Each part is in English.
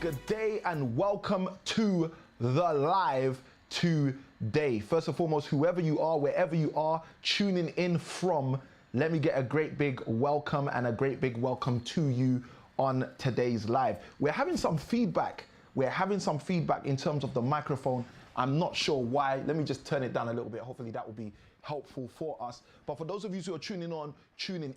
Good day and welcome to the live today. First and foremost, whoever you are, wherever you are tuning in from, let me get a great big welcome and a great big welcome to you on today's live. We're having some feedback. We're having some feedback in terms of the microphone. I'm not sure why. Let me just turn it down a little bit. Hopefully that will be helpful for us. But for those of you who are tuning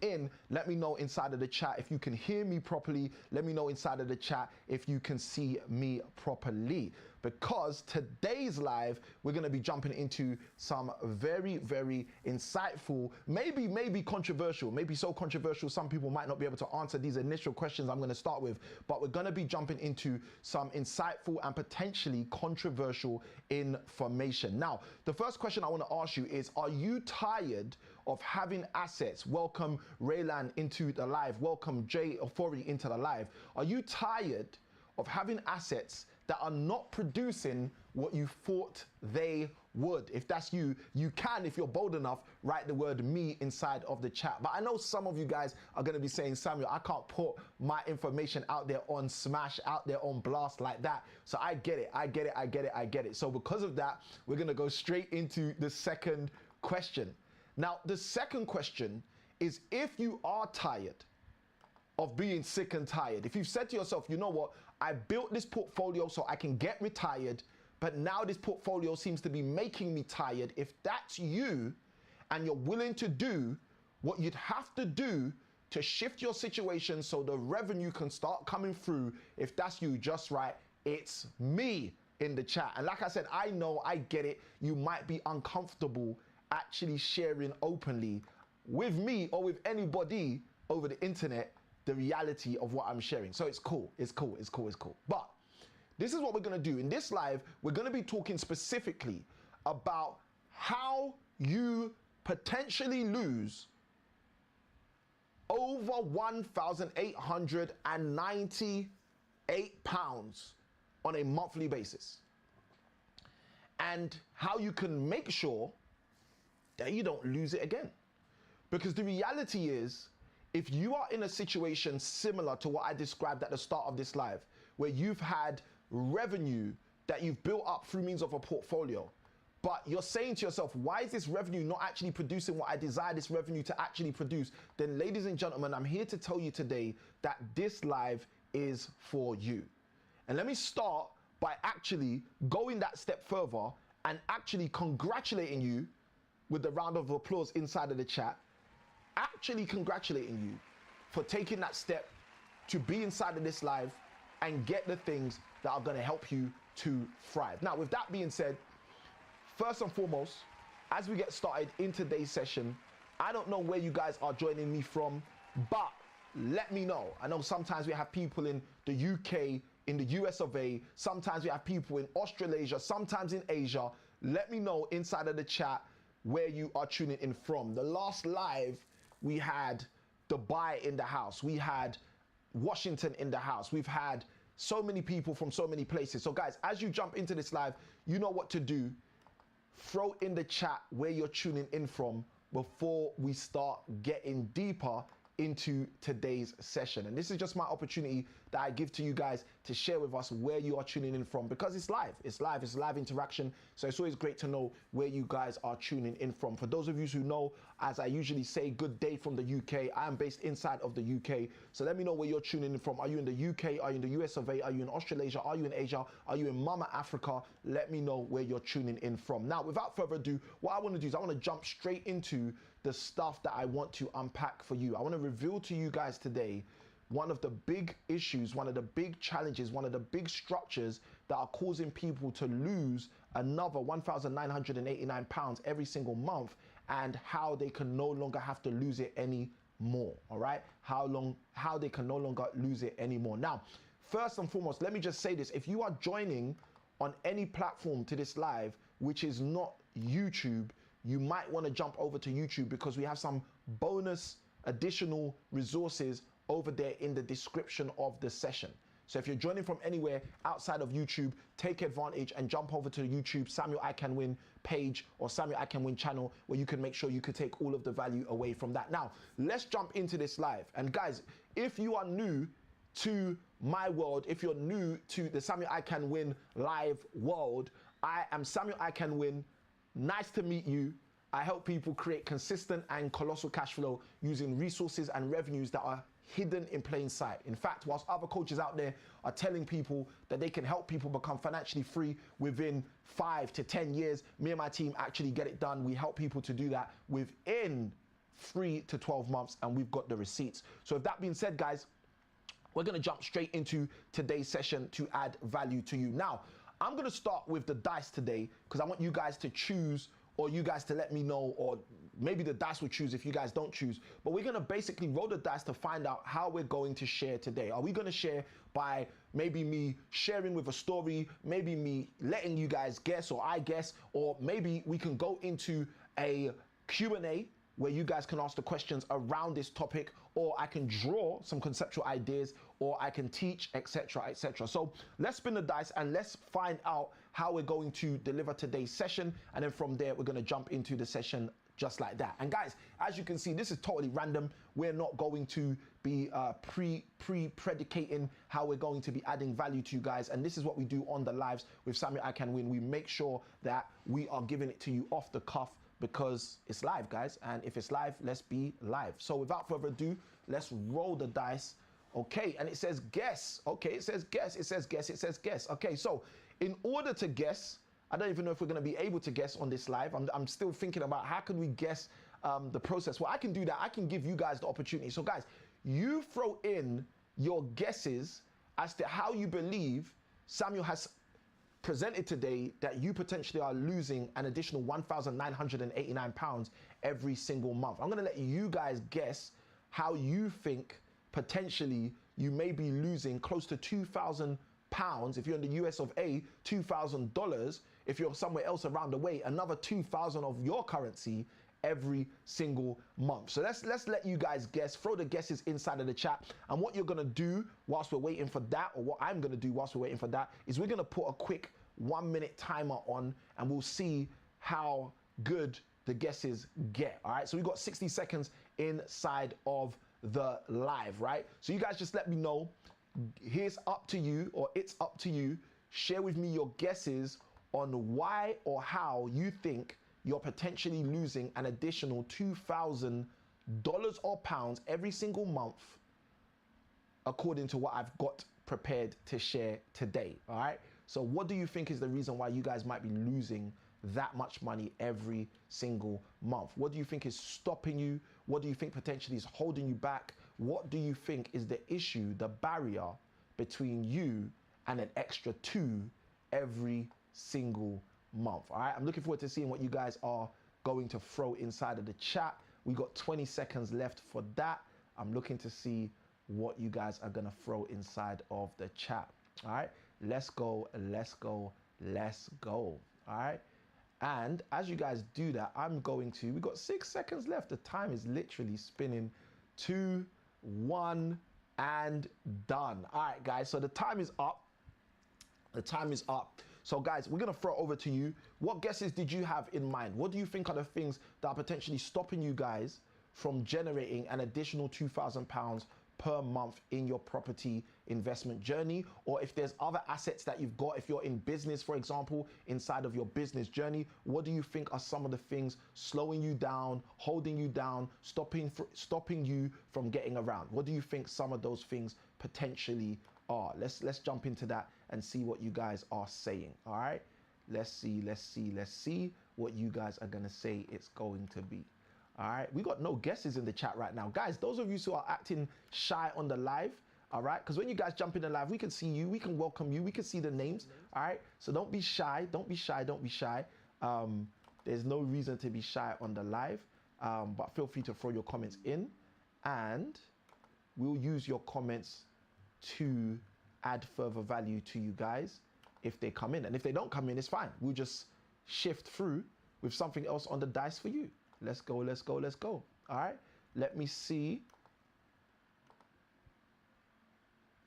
in, let me know inside of the chat if you can hear me properly. Let me know inside of the chat if you can see me properly. Because today's live, we're going to be jumping into some very, very insightful, maybe controversial, maybe so controversial some people might not be able to answer these initial questions I'm going to start with, but we're going to be jumping into some insightful and potentially controversial information. Now, the first question I want to ask you is, are you tired of having assets? Welcome Raylan into the live. Welcome Jay Ofori into the live. Are you tired of having assets that are not producing what you thought they would? If that's you, you can, if you're bold enough, write the word me inside of the chat. But I know some of you guys are going to be saying, Samuel, I can't put my information out there on Smash, out there on Blast like that. So I get it. So because of that, we're going to go straight into the second question. Now, the second question is, if you are tired of being sick and tired, if you've said to yourself, you know what, I built this portfolio so I can get retired, but now this portfolio seems to be making me tired. If that's you and you're willing to do what you'd have to do to shift your situation so the revenue can start coming through, if that's you, just write, it's me in the chat. And like I said, I know, I get it. You might be uncomfortable actually sharing openly with me or with anybody over the internet the reality of what I'm sharing. So it's cool. But this is what we're gonna do. In this live, we're gonna be talking specifically about how you potentially lose over £1,898 on a monthly basis, and how you can make sure that you don't lose it again. Because the reality is, if you are in a situation similar to what I described at the start of this live, where you've had revenue that you've built up through means of a portfolio, but you're saying to yourself, why is this revenue not actually producing what I desire this revenue to actually produce? Then ladies and gentlemen, I'm here to tell you today that this live is for you. And let me start by actually going that step further and actually congratulating you with the round of applause inside of the chat. Actually congratulating you for taking that step to be inside of this live and get the things that are going to help you to thrive. Now, with that being said, first and foremost, as we get started in today's session, I don't know where you guys are joining me from, but let me know. I know sometimes we have people in the UK, in the US of A, sometimes we have people in Australasia, sometimes in Asia. Let me know inside of the chat where you are tuning in from. The last live, we had Dubai in the house. We had Washington in the house. We've had so many people from so many places. So guys, as you jump into this live, you know what to do. Throw in the chat where you're tuning in from before we start getting deeper into today's session. And this is just my opportunity that I give to you guys to share with us where you are tuning in from, because it's live, it's live interaction. So it's always great to know where you guys are tuning in from. For those of you who know, as I usually say, good day from the UK. I am based inside of the UK. So let me know where you're tuning in from. Are you in the UK? Are you in the US of A? Are you in Australasia? Are you in Asia? Are you in Mama Africa? Let me know where you're tuning in from. Now, without further ado, what I want to do is I want to jump straight into the stuff that I want to unpack for you. I want to reveal to you guys today one of the big issues, one of the big challenges, one of the big structures that are causing people to lose another £1,989 every single month, and how they can no longer have to lose it anymore. All right, how they can no longer lose it anymore. Now, first and foremost, let me just say this: if you are joining on any platform to this live which is not YouTube, you might want to jump over to YouTube, because we have some bonus additional resources over there in the description of the session. So if you're joining from anywhere outside of YouTube, take advantage and jump over to the YouTube Samuel I Can Win page or Samuel I Can Win channel, where you can make sure you could take all of the value away from that. Now, let's jump into this live. And guys, if you are new to my world, if you're new to the Samuel I Can Win live world, I am Samuel I Can Win. Nice to meet you. I help people create consistent and colossal cash flow using resources and revenues that are hidden in plain sight. In fact, whilst other coaches out there are telling people that they can help people become financially free within 5 to 10 years, me and my team actually get it done. We help people to do that within 3 to 12 months, and we've got the receipts. So with that being said, guys, we're gonna jump straight into today's session to add value to you. Now, I'm gonna start with the dice today because I want you guys to choose, or you guys to let me know, or maybe the dice will choose if you guys don't choose. But we're gonna basically roll the dice to find out how we're going to share today. Are we gonna share by maybe me sharing with a story, maybe me letting you guys guess or I guess, or maybe we can go into a Q&A where you guys can ask the questions around this topic, or I can draw some conceptual ideas, or I can teach, etc., etc. So let's spin the dice and let's find out how we're going to deliver today's session. And then from there, we're gonna jump into the session just like that. And guys, as you can see, this is totally random. We're not going to be predicating how we're going to be adding value to you guys. And this is what we do on the lives with Samuel I Can Win. We make sure that we are giving it to you off the cuff, because it's live, guys, and if it's live, let's be live. So without further ado, let's roll the dice. Okay, and it says guess. Okay, it says guess, it says guess, it says guess. Okay, so in order to guess, I don't even know if we're gonna be able to guess on this live. I'm still thinking about how can we guess the process. Well, I can do that. I can give you guys the opportunity. So guys, you throw in your guesses as to how you believe Samuel has presented today that you potentially are losing an additional £1,989 every single month. I'm gonna let you guys guess how you think potentially you may be losing close to £2,000. If you're in the US of A, $2,000. If you're somewhere else around the way, another 2,000 of your currency every single month. So let's let you guys guess. Throw the guesses inside of the chat. And what you're gonna do whilst we're waiting for that, or what I'm gonna do whilst we're waiting for that, is we're gonna put a quick 1-minute timer on, and we'll see how good the guesses get. All right, so we've got 60 seconds inside of the live, right? So you guys just let me know. Here's up to you, or it's up to you. Share with me your guesses on why or how you think you're potentially losing an additional $2,000 or pounds every single month, according to what I've got prepared to share today. All right, so what do you think is the reason why you guys might be losing that much money every single month? What do you think is stopping you? What do you think potentially is holding you back? What do you think is the issue, the barrier between you and an extra 2 every single month? All right, I'm looking forward to seeing what you guys are going to throw inside of the chat. We got 20 seconds left for that. I'm looking to see what you guys are gonna throw inside of the chat. All right, let's go, let's go, let's go. All right, and as you guys do that, we got 6 seconds left. The time is literally spinning. 2, 1, and done. All right, guys, so the time is up. The time is up. So guys, we're gonna throw it over to you. What guesses did you have in mind? What do you think are the things that are potentially stopping you guys from generating an additional £2,000 per month in your property investment journey? Or if there's other assets that you've got, if you're in business, for example, inside of your business journey, what do you think are some of the things slowing you down, holding you down, stopping you from getting around? What do you think some of those things potentially are? Let's jump into that and see what you guys are saying. All right, let's see what you guys are gonna say it's going to be. All right, we got no guesses in the chat right now, guys. Those of you who are acting shy on the live, all right, because when you guys jump in the live, we can see you, we can welcome you, we can see the names. All right, so don't be shy, don't be shy, don't be shy. There's no reason to be shy on the live, but feel free to throw your comments in, and we'll use your comments to add further value to you guys if they come in. And if they don't come in, it's fine. We'll just shift through with something else on the dice for you. Let's go, let's go, let's go. All right, let me see.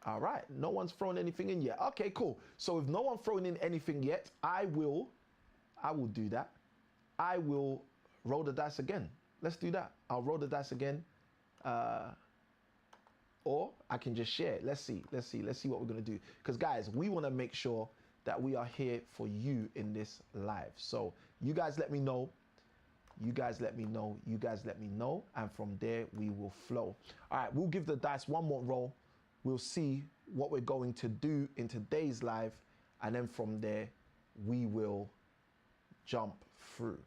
All right, no one's thrown anything in yet. Okay, cool. So if no one's thrown in anything yet, I will do that. I will roll the dice again. Let's do that. I'll roll the dice again. or I can just share it. Let's see what we're gonna do. Because guys, we wanna make sure that we are here for you in this live. So you guys let me know, and from there we will flow. All right, we'll give the dice one more roll. We'll see what we're going to do in today's live, and then from there we will jump through.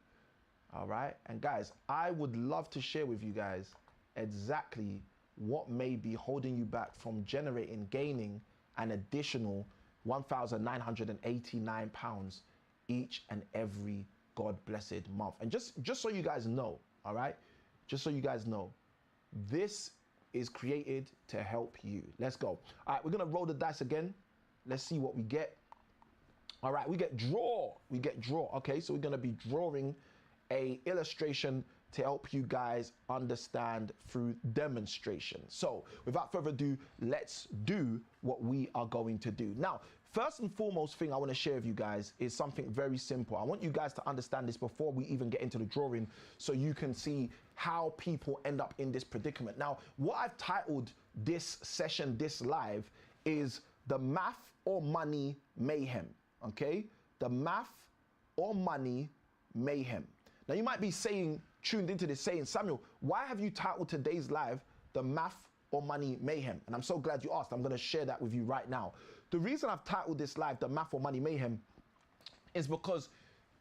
All right, and guys, I would love to share with you guys exactly what may be holding you back from gaining an additional £1,989 each and every God blessed month. And just so you guys know, all right, just so you guys know, this is created to help you. Let's go. All right, we're gonna roll the dice again. Let's see what we get. All right, we get draw. Okay, so we're gonna be drawing a illustration to help you guys understand through demonstration. So without further ado, let's do what we are going to do. Now, first and foremost thing I want to share with you guys is something very simple. I want you guys to understand this before we even get into the drawing, so you can see how people end up in this predicament. Now, what I've titled this session, this live, is the math or money mayhem, okay? The math or money mayhem. Now, you might be tuned into this saying, Samuel, why have you titled today's live the math or money mayhem? And I'm so glad you asked. I'm going to share that with you right now. The reason I've titled this live the math or money mayhem is because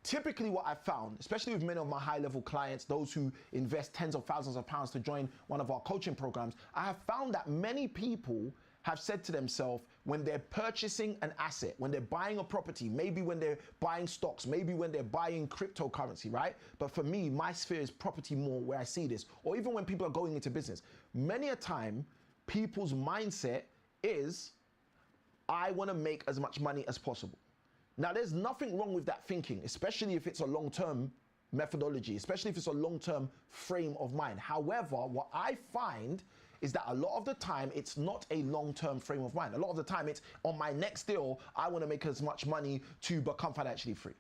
typically what I've found, especially with many of my high level clients, those who invest tens of thousands of pounds to join one of our coaching programs, I have found that many people have said to themselves, when they're purchasing an asset, when they're buying a property, maybe when they're buying stocks, maybe when they're buying cryptocurrency, right? But for me, my sphere is property more where I see this, or even when people are going into business. Many a time, people's mindset is, I want to make as much money as possible. Now, there's nothing wrong with that thinking, especially if it's a long-term methodology, especially if it's a long-term frame of mind. However, what I find is that a lot of the time, it's not a long-term frame of mind. A lot of the time, it's on my next deal, I want to make as much money to become financially free.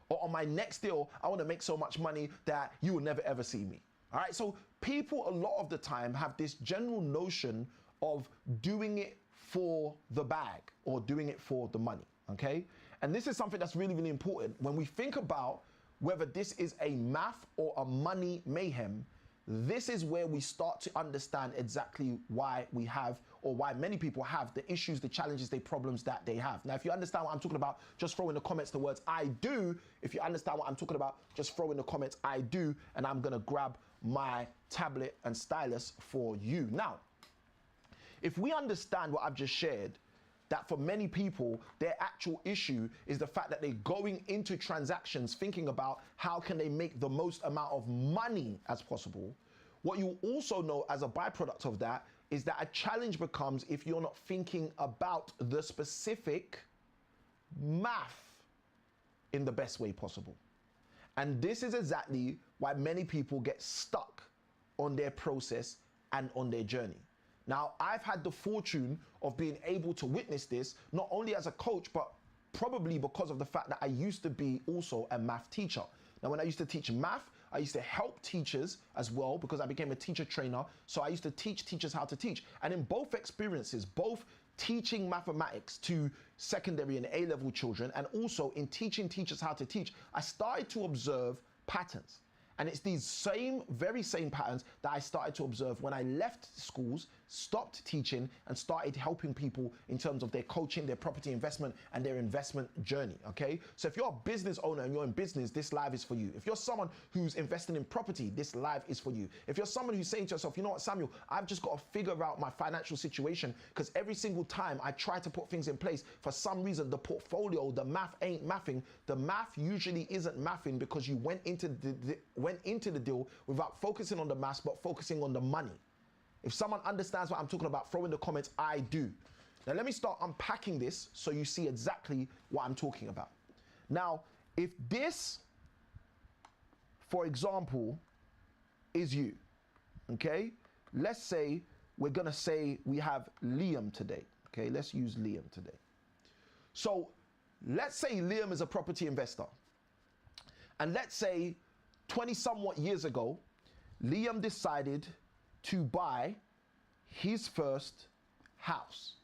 Or on my next deal, I want to make so much money that you will never ever see me. All right, so people a lot of the time have this general notion of doing it for the bag or doing it for the money, okay? And this is something that's really, really important. When we think about whether this is a math or a money mayhem, this is where we start to understand exactly why we have, or why many people have, the issues, the challenges, the problems that they have. Now, if you understand what I'm talking about, just throw in the comments the words I do. If you understand what I'm talking about, just throw in the comments I do, and I'm gonna grab my tablet and stylus for you. Now, if we understand what I've just shared, that for many people, their actual issue is the fact that they're going into transactions thinking about how can they make the most amount of money as possible. What you also know as a byproduct of that is that a challenge becomes if you're not thinking about the specific math in the best way possible. And this is exactly why many people get stuck on their process and on their journey. Now, I've had the fortune of being able to witness this, not only as a coach, but probably because of the fact that I used to be also a math teacher. Now, when I used to teach math, I used to help teachers as well because I became a teacher trainer. So I used to teach teachers how to teach. And in both experiences, both teaching mathematics to secondary and A-level children, and also in teaching teachers how to teach, I started to observe patterns. And it's these very same patterns that I started to observe when I left schools, stopped teaching, and started helping people in terms of their coaching, their property investment, and their investment journey, okay? So if you're a business owner and you're in business, this live is for you. If you're someone who's investing in property, this live is for you. If you're someone who's saying to yourself, you know what, Samuel, I've just got to figure out my financial situation because every single time I try to put things in place, for some reason, the portfolio, the math ain't mathing. The math usually isn't mathing because you went into the deal without focusing on the maths, but focusing on the money. If someone understands what I'm talking about, throw in the comments, I do. Now let me start unpacking this so you see exactly what I'm talking about. Now, if this, for example, is you, okay? Let's say we're gonna say we have Liam today, okay? Let's use Liam today. So let's say Liam is a property investor. And let's say 20 somewhat years ago, Liam decided to buy his first house.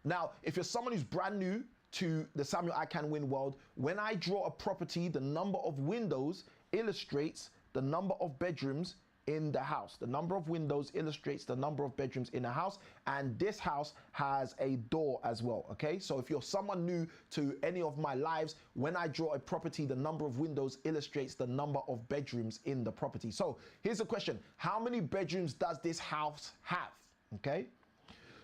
Now, if you're someone who's brand new to the Samuel I Can Win world, when I draw a property, the number of windows illustrates the number of bedrooms in the house. The number of windows illustrates the number of bedrooms in a house, and this house has a door as well, okay? So if you're someone new to any of my lives, when I draw a property, the number of windows illustrates the number of bedrooms in the property. So here's the question: how many bedrooms does this house have, okay?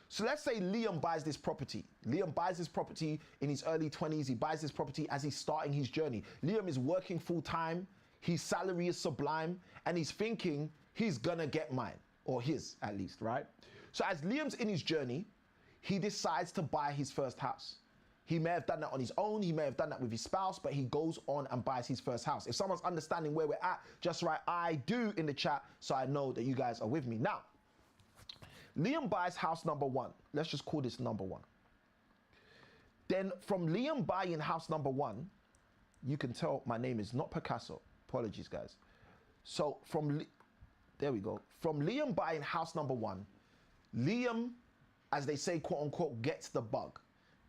So let's say Liam buys this property. Liam buys this property in his early 20s. He buys this property as he's starting his journey. Liam is working full time. His salary is sublime, and he's thinking he's gonna get mine, or his at least, right? So as Liam's in his journey, he decides to buy his first house. He may have done that on his own, he may have done that with his spouse, but he goes on and buys his first house. If someone's understanding where we're at, just write "I do" in the chat so I know that you guys are with me. Now, Liam buys house number one. Let's just call this number one. Then from Liam buying house number one, you can tell my name is not Picasso. Apologies, guys. So there we go. From Liam buying house number one, Liam, as they say, quote unquote, gets the bug.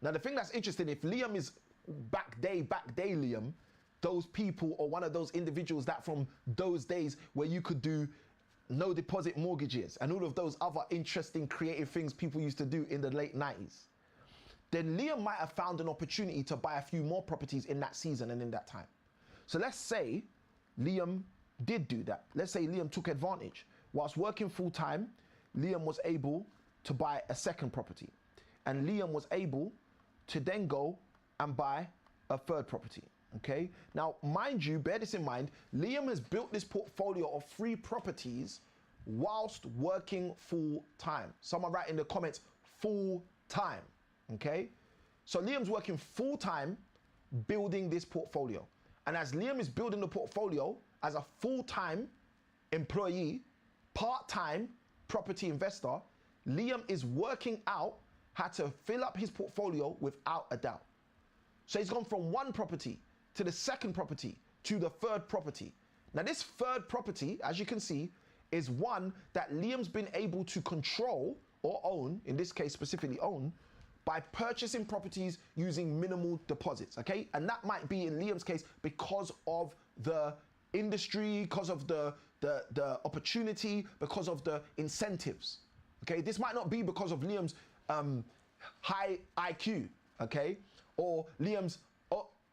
Now, the thing that's interesting, if Liam is back day Liam, those people, or one of those individuals that from those days where you could do no deposit mortgages and all of those other interesting creative things people used to do in the late 90s, then Liam might have found an opportunity to buy a few more properties in that season and in that time. So let's say Liam did do that. Let's say Liam took advantage. Whilst working full time, Liam was able to buy a second property. And Liam was able to then go and buy a third property, okay? Now, mind you, bear this in mind, Liam has built this portfolio of 3 properties whilst working full time. Someone write in the comments, full time, okay? So Liam's working full time building this portfolio. And as Liam is building the portfolio as a full-time employee, part-time property investor, Liam is working out how to fill up his portfolio without a doubt. So he's gone from one property to the second property to the third property. Now this third property, as you can see, is one that Liam's been able to control or own, in this case specifically own, by purchasing properties using minimal deposits, okay? And that might be, in Liam's case, because of the industry, because of the opportunity, because of the incentives, okay? This might not be because of Liam's high IQ, okay? Or Liam's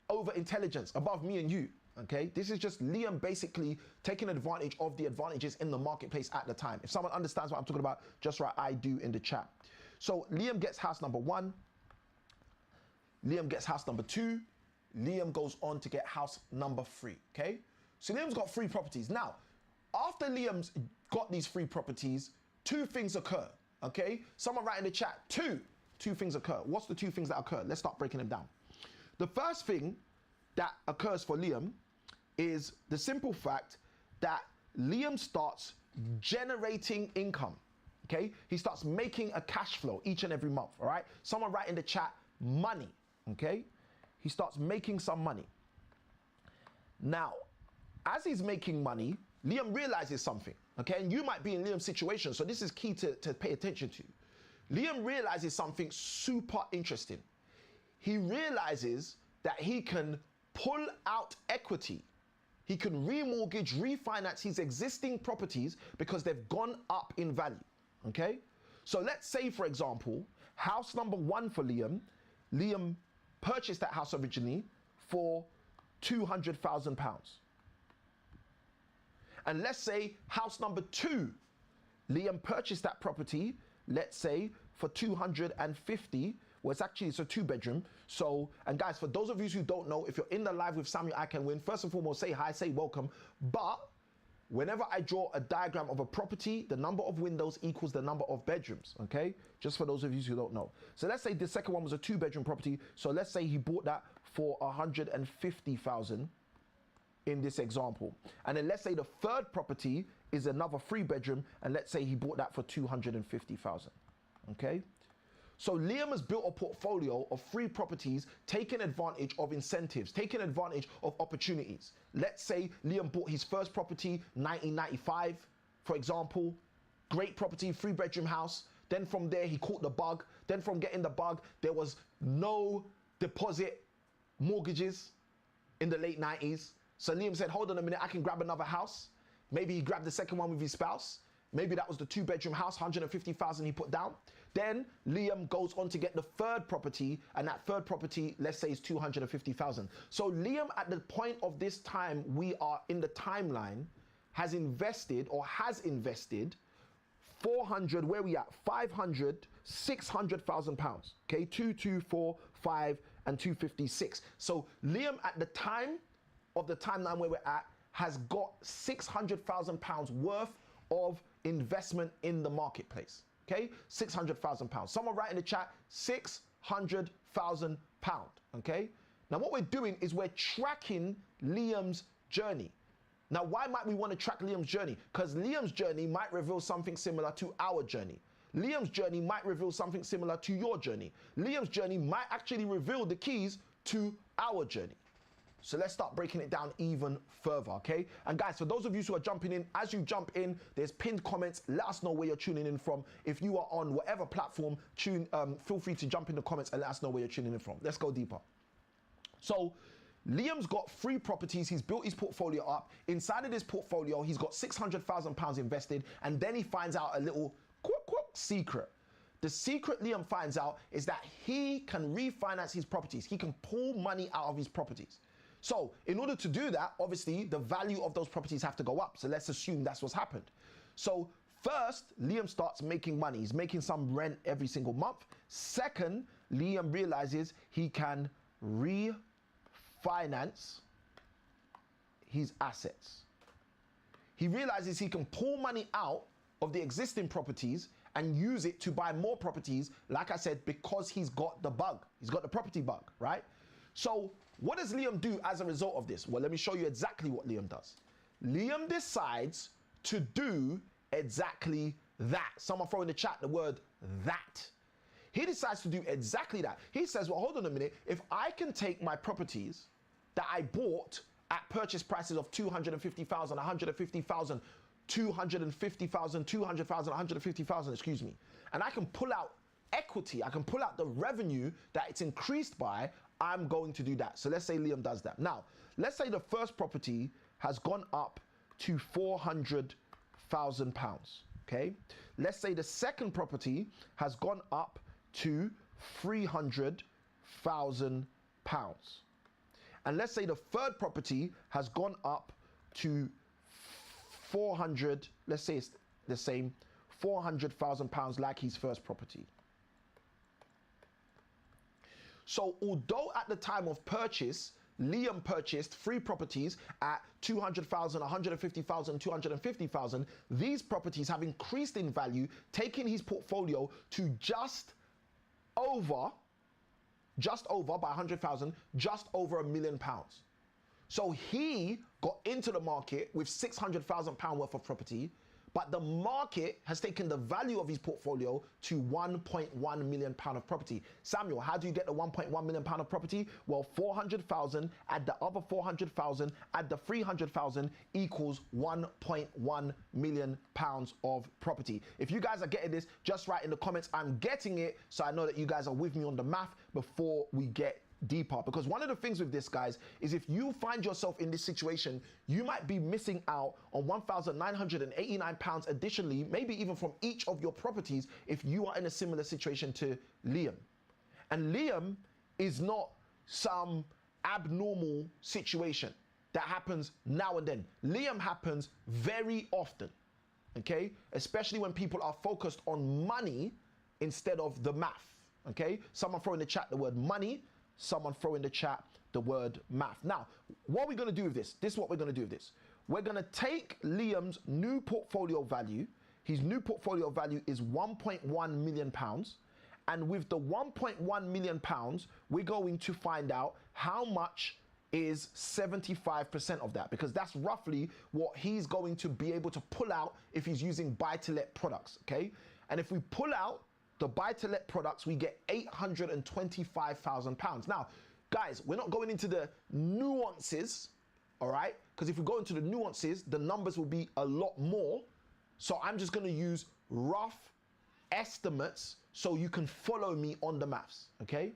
over intelligence above me and you, okay? This is just Liam basically taking advantage of the advantages in the marketplace at the time. If someone understands what I'm talking about, just write "I do" in the chat. So Liam gets house number one, Liam gets house number 2, Liam goes on to get house number 3, okay? So Liam's got 3 properties. Now, after Liam's got these 3 properties, 2 things occur, okay? Someone write in the chat, two things occur. What's the 2 things that occur? Let's start breaking them down. The first thing that occurs for Liam is the simple fact that Liam starts generating income. Okay, he starts making a cash flow each and every month, all right? Someone write in the chat, money, okay? He starts making some money. Now, as he's making money, Liam realizes something, okay? And you might be in Liam's situation, so this is key to pay attention to. Liam realizes something super interesting. He realizes that he can pull out equity. He can remortgage, refinance his existing properties because they've gone up in value. Okay, so let's say, for example, house number 1 for Liam purchased that house originally for £200,000. And let's say house number 2, Liam purchased that property, let's say for 250. Well, it's a 2-bedroom. So, and guys, for those of you who don't know, if you're in the live with Samuel I Can Win, first and foremost, say hi, say welcome. But whenever I draw a diagram of a property, the number of windows equals the number of bedrooms, okay? Just for those of you who don't know. So let's say the second one was a 2-bedroom property. So let's say he bought that for 150,000 in this example. And then let's say the third property is another 3-bedroom, and let's say he bought that for 250,000, okay? So Liam has built a portfolio of 3 properties, taking advantage of incentives, taking advantage of opportunities. Let's say Liam bought his first property, 1995, for example. Great property, 3-bedroom house. Then from there, he caught the bug. Then from getting the bug, there was no deposit mortgages in the late 90s. So Liam said, hold on a minute, I can grab another house. Maybe he grabbed the second one with his spouse. Maybe that was the 2-bedroom house, 150,000 he put down. Then Liam goes on to get the third property, and that third property, let's say, is 250,000. So Liam, at the point of this time we are in the timeline, has invested 400, where we at? 500, 600,000 pounds. Okay, 2, 2, 4, 5, and 256. So Liam, at the time of the timeline where we're at, has got 600,000 pounds worth of investment in the marketplace. Okay, 600,000 pounds. Someone write in the chat, 600,000 pounds. Okay, now what we're doing is we're tracking Liam's journey. Now, why might we want to track Liam's journey? Because Liam's journey might reveal something similar to our journey. Liam's journey might reveal something similar to your journey. Liam's journey might actually reveal the keys to our journey. So let's start breaking it down even further, okay? And guys, for those of you who are jumping in, as you jump in, there's pinned comments. Let us know where you're tuning in from. If you are on whatever platform, feel free to jump in the comments and let us know where you're tuning in from. Let's go deeper. So Liam's got 3 properties. He's built his portfolio up. Inside of this portfolio, he's got 600,000 pounds invested. And then he finds out a little secret. The secret Liam finds out is that he can refinance his properties. He can pull money out of his properties. So in order to do that, obviously the value of those properties have to go up. So let's assume that's what's happened. So first, Liam starts making money. He's making some rent every single month. Second, Liam realizes he can refinance his assets. He realizes he can pull money out of the existing properties and use it to buy more properties, like I said, because he's got the bug. He's got the property bug, right? So what does Liam do as a result of this? Well, let me show you exactly what Liam does. Liam decides to do exactly that. Someone throw in the chat the word that. He decides to do exactly that. He says, well, hold on a minute. If I can take my properties that I bought at purchase prices of 250,000, 150,000, 250,000, 200,000, 150,000, excuse me, and I can pull out equity, I can pull out the revenue that it's increased by, I'm going to do that. So let's say Liam does that. Now, let's say the first property has gone up to 400,000 pounds. Okay. Let's say the second property has gone up to 300,000 pounds. And let's say the third property has gone up to 400, let's say it's the same, 400,000 pounds like his first property. So although at the time of purchase, Liam purchased 3 properties at 200,000, 150,000, 250,000, these properties have increased in value, taking his portfolio to just over by 100,000, just over £1 million. So he got into the market with 600,000 pound worth of property, but the market has taken the value of his portfolio to 1.1 million pound of property. Samuel, how do you get the 1.1 million pound of property? Well, 400,000, add the other 400,000, add the 300,000 equals 1.1 million pounds of property. If you guys are getting this, just write in the comments, I'm getting it, so I know that you guys are with me on the math before we get deeper. Because one of the things with this, guys, is if you find yourself in this situation, you might be missing out on 1,989 pounds additionally, maybe even from each of your properties, if you are in a similar situation to Liam. And Liam is not some abnormal situation that happens now and then. Liam happens very often, okay? Especially when people are focused on money instead of the math, okay? Someone throw in the chat the word money. Someone throw in the chat the word math. Now, what are we going to do with this? This is what we're going to do with this. We're going to take Liam's new portfolio value. His new portfolio value is 1.1 million pounds. And with the 1.1 million pounds, we're going to find out how much is 75% of that, because that's roughly what he's going to be able to pull out if he's using buy-to-let products, okay? And if we pull out the buy-to-let products, we get 825,000 pounds. Now, guys, we're not going into the nuances, all right? Because if we go into the nuances, the numbers will be a lot more. So I'm just going to use rough estimates so you can follow me on the maths, okay?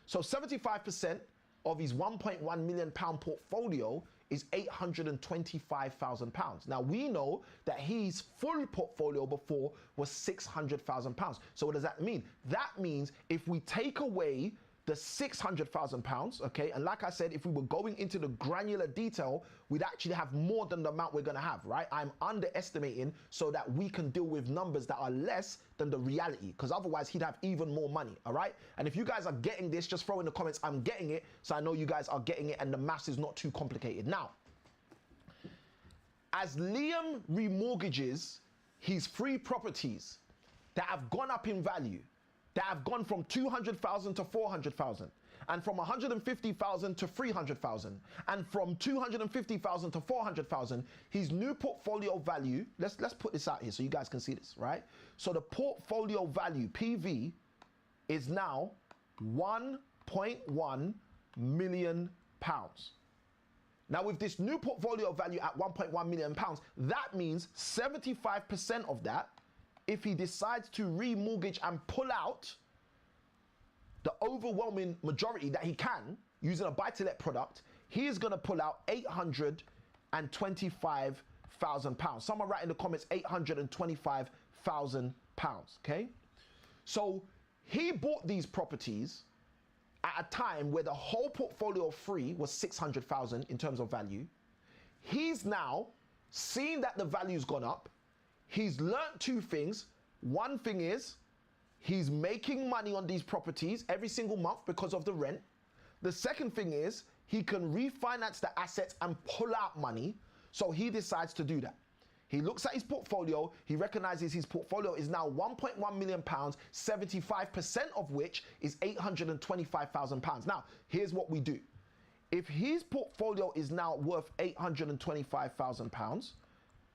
So 75% of his £1.1 million portfolio is £825,000. Now we know that his full portfolio before was £600,000. So what does that mean? That means if we take away the £600,000, okay, and like I said, if we were going into the granular detail, we'd actually have more than the amount we're gonna have, right? I'm underestimating so that we can deal with numbers that are less than the reality, because otherwise he'd have even more money, all right? And if you guys are getting this, just throw in the comments, I'm getting it, so I know you guys are getting it and the maths is not too complicated. Now, as Liam remortgages his 3 properties that have gone up in value, that have gone from 200,000 to 400,000, and from 150,000 to 300,000, and from 250,000 to 400,000, his new portfolio value, let's put this out here so you guys can see this, right? So the portfolio value, PV, is now £1.1 million. Now with this new portfolio value at £1.1 million, that means 75% of that, if he decides to remortgage and pull out the overwhelming majority that he can using a buy-to-let product, he is going to pull out £825,000. Someone write in the comments £825,000. Okay, so he bought these properties at a time where the whole portfolio free was 600,000 in terms of value. He's now seen that the value's gone up. He's learnt 2 things. One thing is he's making money on these properties every single month because of the rent. The second thing is he can refinance the assets and pull out money. So he decides to do that. He looks at his portfolio. He recognizes his portfolio is now £1.1 million, 75% of which is £825,000. Now, here's what we do. If his portfolio is now worth £825,000,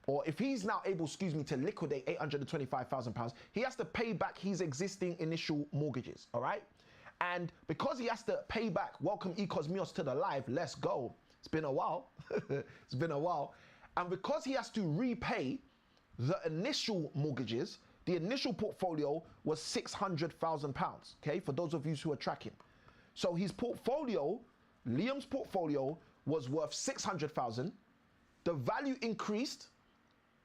or if he's now able, to liquidate £825,000, he has to pay back his existing initial mortgages, all right? And because he has to pay back, welcome Ecosmios to the live, let's go. It's been a while, it's been a while. And because he has to repay the initial mortgages, the initial portfolio was £600,000, okay? For those of you who are tracking. So his portfolio, Liam's portfolio, was worth 600,000. The value increased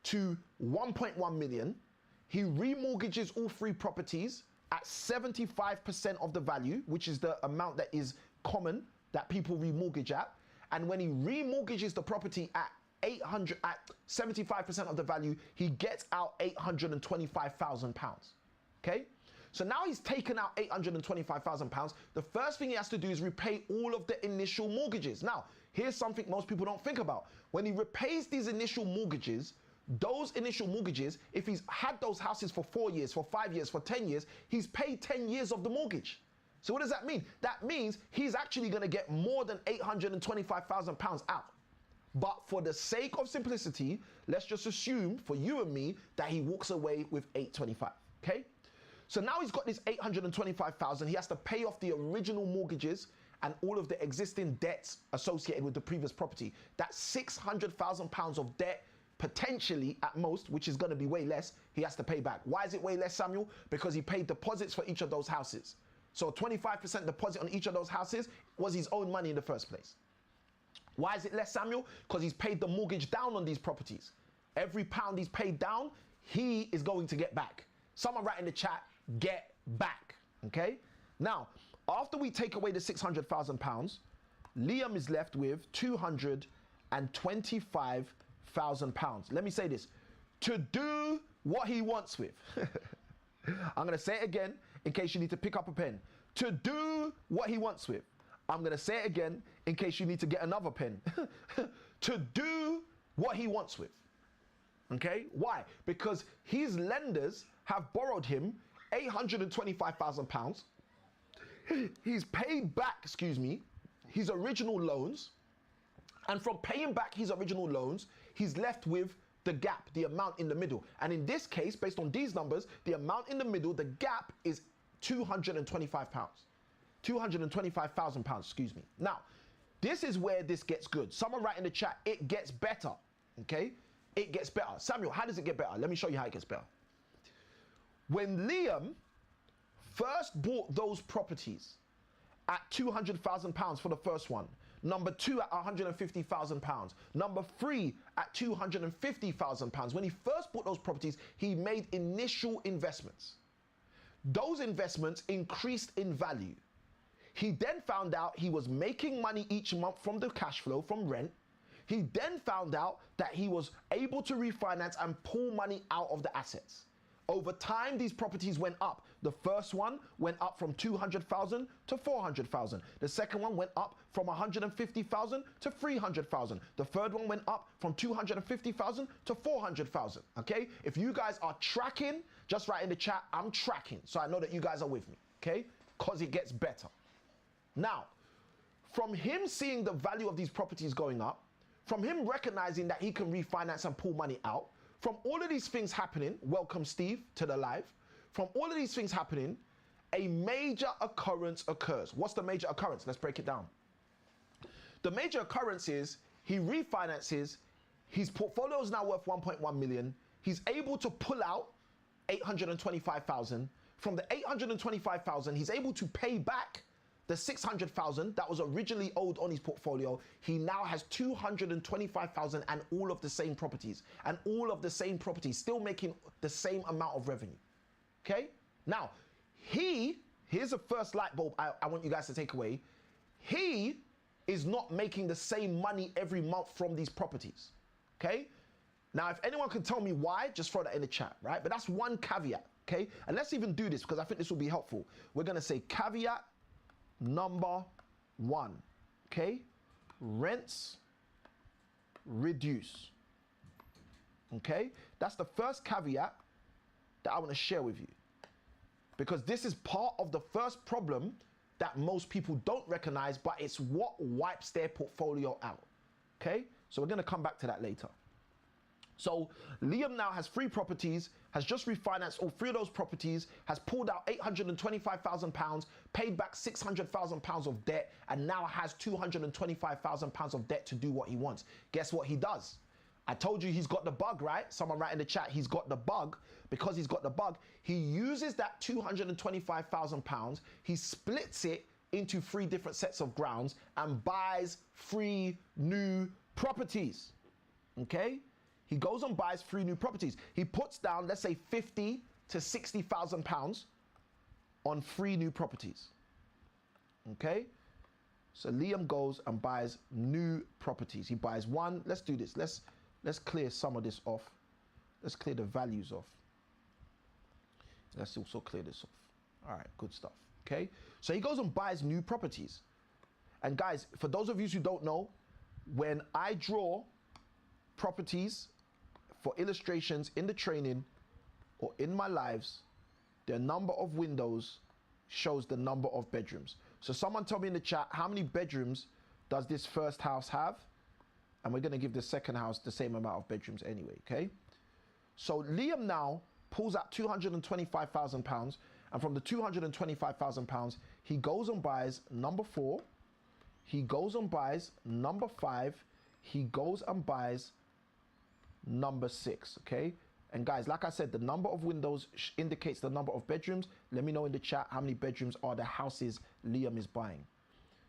to 1.1 million. He remortgages all 3 properties at 75% of the value, which is the amount that is common that people remortgage at. And when he remortgages the property at 75% of the value, he gets out £825,000. Okay? So now he's taken out £825,000. The first thing he has to do is repay all of the initial mortgages. Now, here's something most people don't think about. When he repays these initial mortgages, those initial mortgages, if he's had those houses for 4 years, for 5 years, for 10 years, he's paid 10 years of the mortgage. So what does that mean? That means he's actually going to get more than £825,000 out. But for the sake of simplicity, let's just assume for you and me that he walks away with 825, okay? So now he's got this 825,000. He has to pay off the original mortgages and all of the existing debts associated with the previous property. That's £600,000 of debt, potentially at most, which is going to be way less, he has to pay back. Why is it way less, Samuel? Because he paid deposits for each of those houses. So 25% deposit on each of those houses was his own money in the first place. Why is it less, Samuel? Because he's paid the mortgage down on these properties. Every pound he's paid down, he is going to get back. Someone write in the chat, get back, okay? Now, after we take away the £600,000, Liam is left with £225,000. Let me say this, to do what he wants with. I'm going to say it again in case you need to pick up a pen. To do what he wants with. I'm going to say it again in case you need to get another pen. To do what he wants with. Okay? Why? Because his lenders have borrowed him £825,000. He's paid back, his original loans. And from paying back his original loans, he's left with the gap, the amount in the middle. And in this case, based on these numbers, the amount in the middle, the gap is £225. £225,000, Now, this is where this gets good. Someone write in the chat, it gets better, okay? It gets better. Samuel, how does it get better? Let me show you how it gets better. When Liam first bought those properties at £200,000 for the first one, number 2 at £150,000, number 3 at £250,000. When he first bought those properties, he made initial investments. Those investments increased in value. He then found out he was making money each month from the cash flow from rent. He then found out that he was able to refinance and pull money out of the assets. Over time, these properties went up. The first one went up from 200,000 to 400,000. The second one went up from 150,000 to 300,000. The third one went up from 250,000 to 400,000. Okay? If you guys are tracking, just write in the chat, I'm tracking. So I know that you guys are with me. Okay? Because it gets better. Now, from him seeing the value of these properties going up, from him recognizing that he can refinance and pull money out, from all of these things happening, welcome Steve to the live, from all of these things happening, a major occurrence occurs. What's the major occurrence? Let's break it down. The major occurrence is he refinances, his portfolio is now worth 1.1 million, he's able to pull out 825,000. From the 825,000, he's able to pay back the 600,000 that was originally owed on his portfolio. He now has 225,000 and all of the same properties, and all of the same properties still making the same amount of revenue. Okay? Now, here's the first light bulb I want you guys to take away. He is not making the same money every month from these properties. Okay? Now, if anyone can tell me why, just throw that in the chat, right? But that's one caveat. Okay? And let's even do this because I think this will be helpful. We're going to say caveat number 1, okay? Rents reduce, okay? That's the first caveat that I want to share with you, because this is part of the first problem that most people don't recognize, but it's what wipes their portfolio out, okay? So we're going to come back to that later. So Liam now has 3 properties, has just refinanced all 3 of those properties, has pulled out £825,000, paid back £600,000 of debt, and now has £225,000 of debt to do what he wants. Guess what he does? I told you he's got the bug, right? Someone write in the chat, he's got the bug. Because he's got the bug, he uses that £225,000, he splits it into 3 different sets of grounds and buys 3 new properties, okay? He goes and buys 3 new properties. He puts down, let's say, 50 to 60,000 pounds on 3 new properties. Okay? So Liam goes and buys new properties. He buys 1. Let's do this. Let's clear some of this off. Let's clear the values off. Let's also clear this off. All right, good stuff. Okay? So he goes and buys new properties. And guys, for those of you who don't know, when I draw properties for illustrations in the training or in my lives, the number of windows shows the number of bedrooms. So someone tell me in the chat, how many bedrooms does this first house have? And we're going to give the second house the same amount of bedrooms anyway, okay? So Liam now pulls out £225,000, and from the £225,000, he goes and buys number 4, he goes and buys number 5, he goes and buys number 6, okay? And guys, like I said, the number of windows indicates the number of bedrooms. Let me know in the chat how many bedrooms are the houses Liam is buying.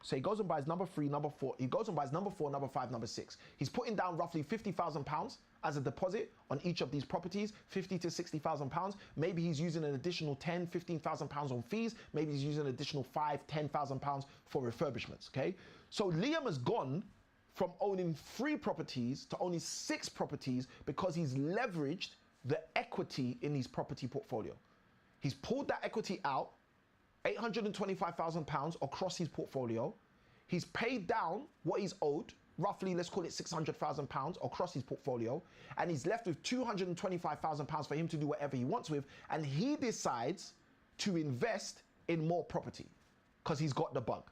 So he goes and buys number 3, number 4. He goes and buys number 4, number 5, number 6. He's putting down roughly £50,000 as a deposit on each of these properties, 50 to 60,000 pounds. Maybe he's using an additional 10, 15,000 pounds on fees. Maybe he's using an additional 5, 10,000 pounds for refurbishments, okay? So Liam has gone from owning 3 properties to owning 6 properties because he's leveraged the equity in his property portfolio. He's pulled that equity out, £825,000 across his portfolio. He's paid down what he's owed, roughly, let's call it £600,000 across his portfolio, and he's left with £225,000 for him to do whatever he wants with, and he decides to invest in more property because he's got the bug.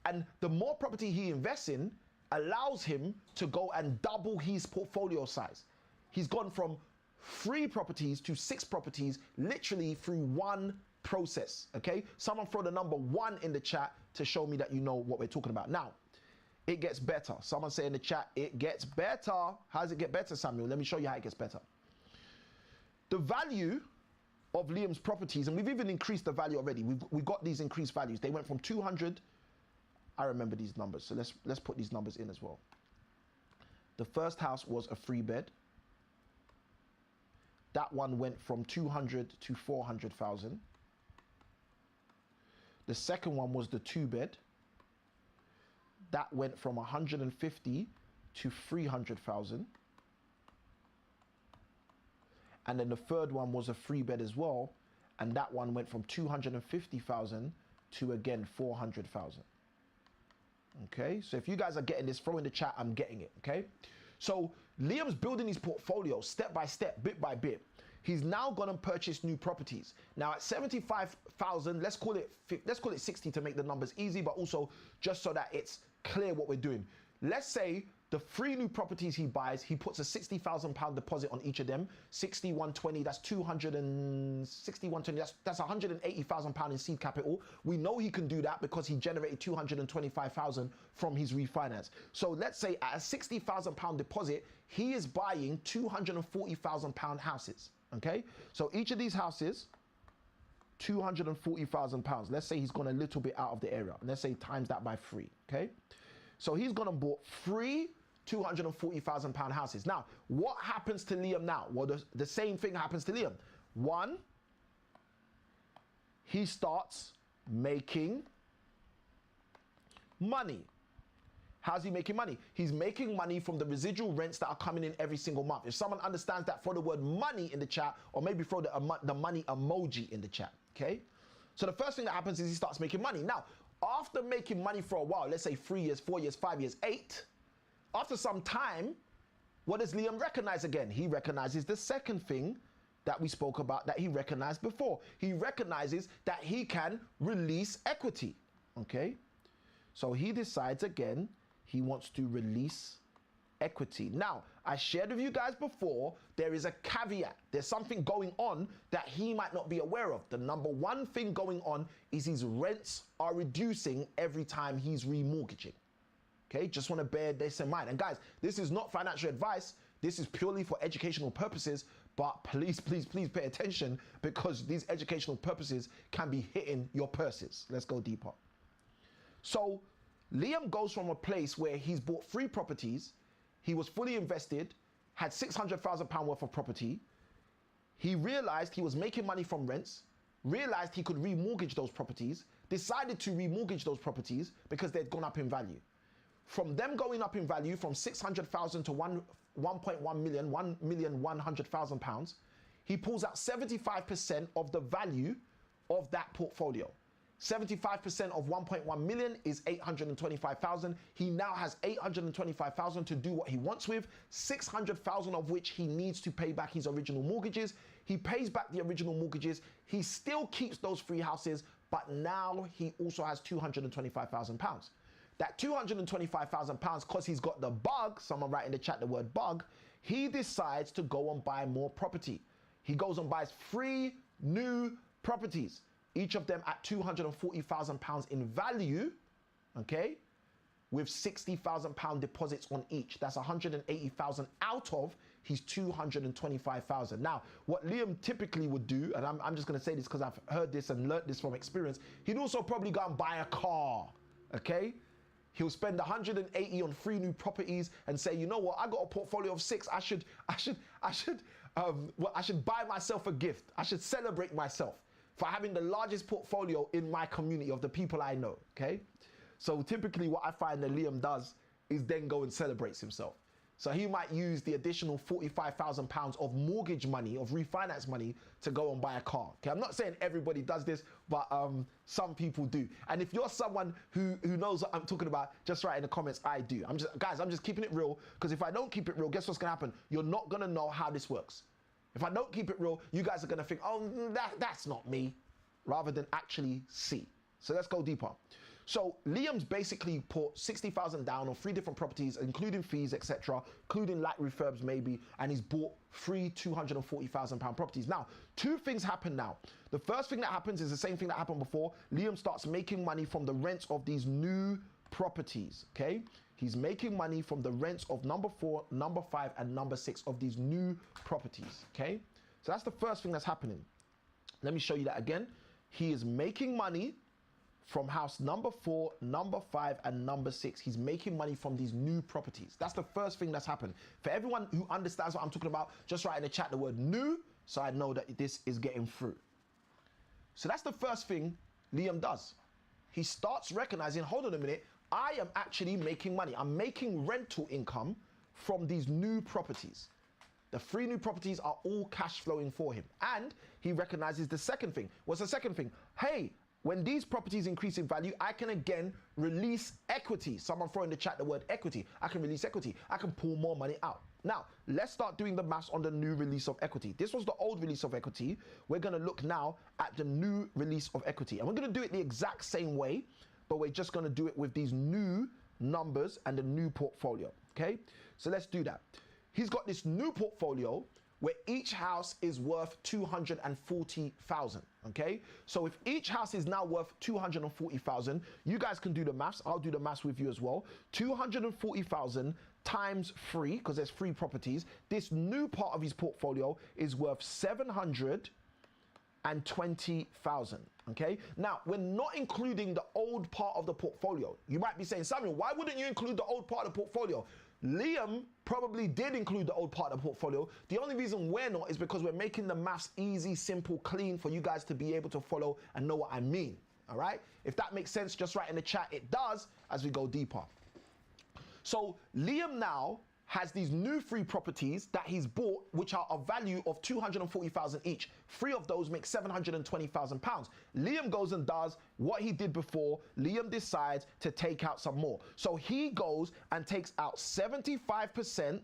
And the more property he invests in allows him to go and double his portfolio size. He's gone from 3 properties to 6 properties literally through one process, okay? Someone throw the number 1 in the chat to show me that you know what we're talking about. Now, it gets better. Someone say in the chat, it gets better. How does it get better, Samuel? Let me show you how it gets better. The value of Liam's properties, and we've even increased the value already. We've got these increased values. They went from 200. I remember these numbers, so let's put these numbers in as well. The first house was a 3-bed. That one went from 200 to 400,000. The second one was the 2-bed. That went from 150 to 300,000. And then the third one was a 3-bed as well, and that one went from 250,000 to, again, 400,000. Okay, so if you guys are getting this, throw in the chat, I'm getting it, okay? So Liam's building his portfolio step by step, bit by bit. He's now gonna purchase new properties. Now at 75,000, let's call it 60 to make the numbers easy, but also just so that it's clear what we're doing. Let's say the 3 new properties he buys, he puts a £60,000 deposit on each of them. 60, 120, that's 260, 120, that's £180,000 in seed capital. We know he can do that because he generated 225,000 from his refinance. So let's say at a £60,000 deposit, he is buying £240,000 houses, okay? So each of these houses, £240,000. Let's say he's gone a little bit out of the area. Let's say times that by 3, okay? So he's gonna bought 3 £240,000 houses. Now, what happens to Liam now? Well, the same thing happens to Liam. 1, he starts making money. How's he making money? He's making money from the residual rents that are coming in every single month. If someone understands that, throw the word money in the chat, or maybe throw the money emoji in the chat, okay? So the first thing that happens is he starts making money. Now, after making money for a while, let's say 3 years, 4 years, 5 years, 8, after some time, what does Liam recognize again? He recognizes the second thing that we spoke about that he recognized before. He recognizes that he can release equity, okay? So he decides again, he wants to release equity. Now, I shared with you guys before, there is a caveat. There's something going on that he might not be aware of. The number one thing going on is his rents are reducing every time he's remortgaging. Okay, just want to bear this in mind. And guys, this is not financial advice. This is purely for educational purposes, but please, please, please pay attention because these educational purposes can be hitting your purses. Let's go deeper. So Liam goes from a place where he's bought 3 properties, he was fully invested, had £600,000 worth of property. He realized he was making money from rents, realized he could remortgage those properties, decided to remortgage those properties because they'd gone up in value. From them going up in value from 600,000 to 1.1 million, £1,100,000, he pulls out 75% of the value of that portfolio. 75% of 1.1 million is 825,000. He now has 825,000 to do what he wants with, 600,000 of which he needs to pay back his original mortgages. He pays back the original mortgages. He still keeps those 3 houses, but now he also has £225,000. That £225,000, because he's got the bug, someone write in the chat the word bug, he decides to go and buy more property. He goes and buys 3 new properties, each of them at £240,000 in value, okay, with £60,000 deposits on each. That's 180,000 out of his 225,000. Now, what Liam typically would do, and I'm just going to say this because I've heard this and learned this from experience, he'd also probably go and buy a car, okay? He'll spend 180 on 3 new properties and say, you know what, I got a portfolio of 6. I should buy myself a gift. I should celebrate myself for having the largest portfolio in my community of the people I know, okay? So typically what I find that Liam does is then go and celebrates himself. So he might use the additional £45,000 of mortgage money, of refinance money, to go and buy a car. Okay, I'm not saying everybody does this, but some people do. And if you're someone who knows what I'm talking about, just write in the comments, I do. I'm just keeping it real, because if I don't keep it real, guess what's gonna happen? You're not gonna know how this works. If I don't keep it real, you guys are gonna think, oh, that's not me, rather than actually see. So let's go deeper. So Liam's basically put 60,000 down on 3 different properties, including fees, etc., including light refurbs maybe, and he's bought 3 £240,000 properties. Now, 2 things happen now. The first thing that happens is the same thing that happened before. Liam starts making money from the rents of these new properties, okay? He's making money from the rents of number 4, number 5, and number 6 of these new properties, okay? So that's the first thing that's happening. Let me show you that again. He is making money from house number 4, number 5, and number 6. He's making money from these new properties. That's the first thing that's happened. For everyone who understands what I'm talking about, just write in the chat the word new, so I know that this is getting through. So that's the first thing Liam does. He starts recognizing, hold on a minute, I am actually making money. I'm making rental income from these new properties. The 3 new properties are all cash flowing for him. And he recognizes the second thing. What's the second thing? Hey, when these properties increase in value, I can again release equity. Someone throw in the chat the word equity. I can release equity. I can pull more money out. Now, let's start doing the maths on the new release of equity. This was the old release of equity. We're going to look now at the new release of equity. And we're going to do it the exact same way, but we're just going to do it with these new numbers and the new portfolio. Okay? So let's do that. He's got this new portfolio where each house is worth 240,000, okay? So if each house is now worth 240,000, you guys can do the maths. I'll do the maths with you as well. 240,000 times 3, because there's 3 properties. This new part of his portfolio is worth 720,000, okay? Now, we're not including the old part of the portfolio. You might be saying, Samuel, why wouldn't you include the old part of the portfolio? Liam probably did include the old part of the portfolio. The only reason we're not is because we're making the maths easy, simple, clean for you guys to be able to follow and know what I mean, all right? If that makes sense, just write in the chat, it does, as we go deeper. So Liam now has these new 3 properties that he's bought, which are a value of 240,000 each. 3 of those make 720,000 pounds. Liam goes and does what he did before. Liam decides to take out some more. So he goes and takes out 75%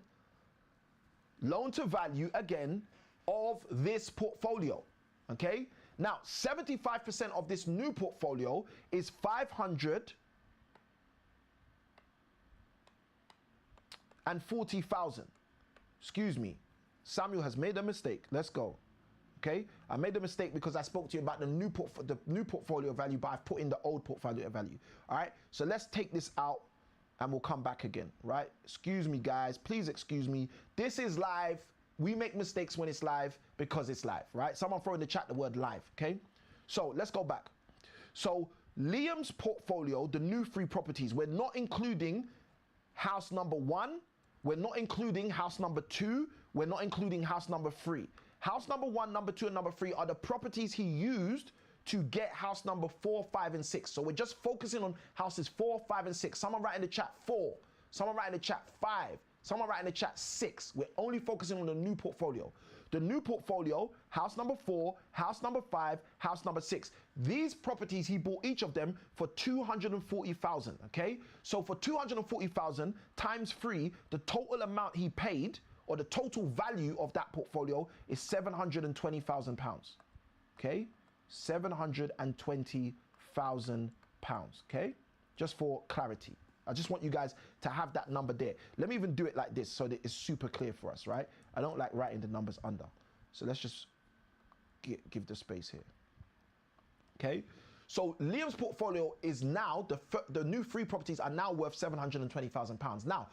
loan to value again of this portfolio. Okay? Now, 75% of this new portfolio is 540,000. Excuse me. Samuel has made a mistake. Let's go. Okay? I made a mistake because I spoke to you about the new portfolio value, but I've put in the old portfolio value. All right? So let's take this out and we'll come back again, right? Excuse me, guys. Please excuse me. This is live. We make mistakes when it's live because it's live, right? Someone throw in the chat the word live, okay? So let's go back. So Liam's portfolio, the new 3 properties, we're not including house number 1, we're not including house number 2, we're not including house number 3. House number 1, number 2, and number 3 are the properties he used to get house number 4, 5, and 6. So we're just focusing on houses 4, 5, and 6. Someone write in the chat 4. Someone write in the chat 5. Someone write in the chat 6. We're only focusing on the new portfolio. The new portfolio, house number 4, house number 5, house number 6. These properties, he bought each of them for 240,000, okay? So for 240,000 times 3, the total amount he paid, or the total value of that portfolio, is 720,000 pounds, okay? 720,000 pounds, okay? Just for clarity. I just want you guys to have that number there. Let me even do it like this so that it's super clear for us, right? I don't like writing the numbers under. So let's just give the space here. Okay? So Liam's portfolio is now, the new 3 properties are now worth 720,000 pounds. Now,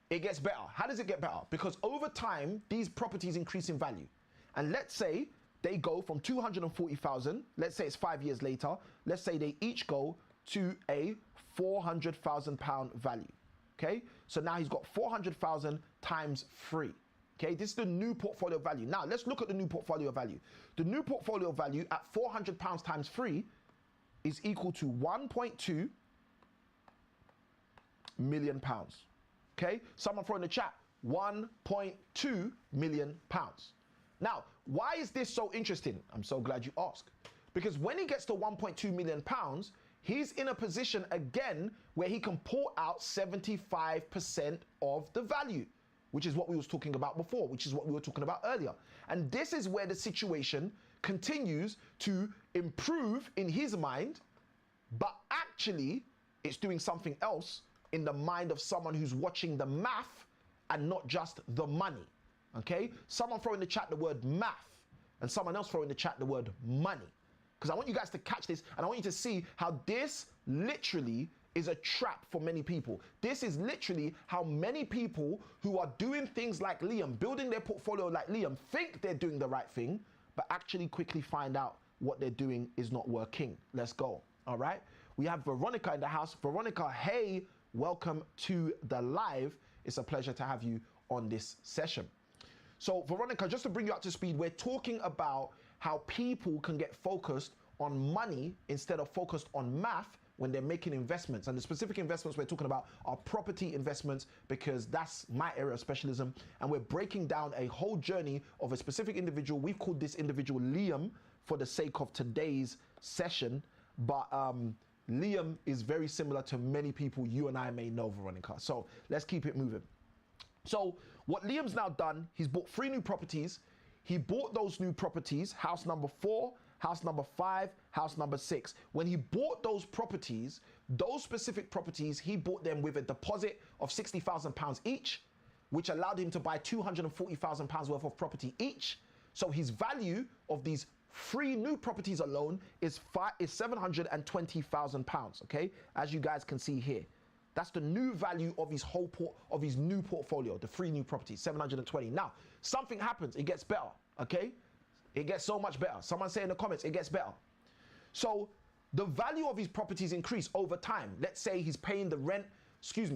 it gets better. How does it get better? Because over time, these properties increase in value. And let's say they go from 240,000, let's say it's 5 years later, let's say they each go to a 400,000 pound value. Okay, so now he's got 400,000 times 3. Okay, this is the new portfolio value. Now let's look at the new portfolio value. The new portfolio value at 400 pounds times 3 is equal to 1.2 million pounds. Okay, someone throw in the chat 1.2 million pounds. Now, why is this so interesting? I'm so glad you asked. Because when he gets to 1.2 million pounds, he's in a position again where he can pull out 75% of the value, which is what we was talking about before, which is what we were talking about earlier. And this is where the situation continues to improve in his mind, but actually it's doing something else in the mind of someone who's watching the math and not just the money, okay? Someone throw in the chat the word math, and someone else throw in the chat the word money. Because I want you guys to catch this, and I want you to see how this literally is a trap for many people. This is literally how many people who are doing things like Liam, building their portfolio like Liam, think they're doing the right thing, but actually quickly find out what they're doing is not working. Let's go. All right. We have Veronica in the house. Veronica, hey, welcome to the live. It's a pleasure to have you on this session. So Veronica, just to bring you up to speed, we're talking about how people can get focused on money instead of focused on math when they're making investments. And the specific investments we're talking about are property investments, because that's my area of specialism. And we're breaking down a whole journey of a specific individual. We've called this individual Liam for the sake of today's session. But Liam is very similar to many people you and I may know, Veronica. So let's keep it moving. So what Liam's now done, he's bought 3 new properties. He bought those new properties, house number 4, house number 5, house number 6. When he bought those properties, those specific properties, he bought them with a deposit of £60,000 each, which allowed him to buy £240,000 worth of property each. So his value of these 3 new properties alone is £720,000, okay? As you guys can see here. That's the new value of his new portfolio, the 3 new properties, 720. Now, something happens, it gets better, okay? It gets so much better. Someone say in the comments, it gets better. So the value of his properties increase over time. Let's say he's paying the rent,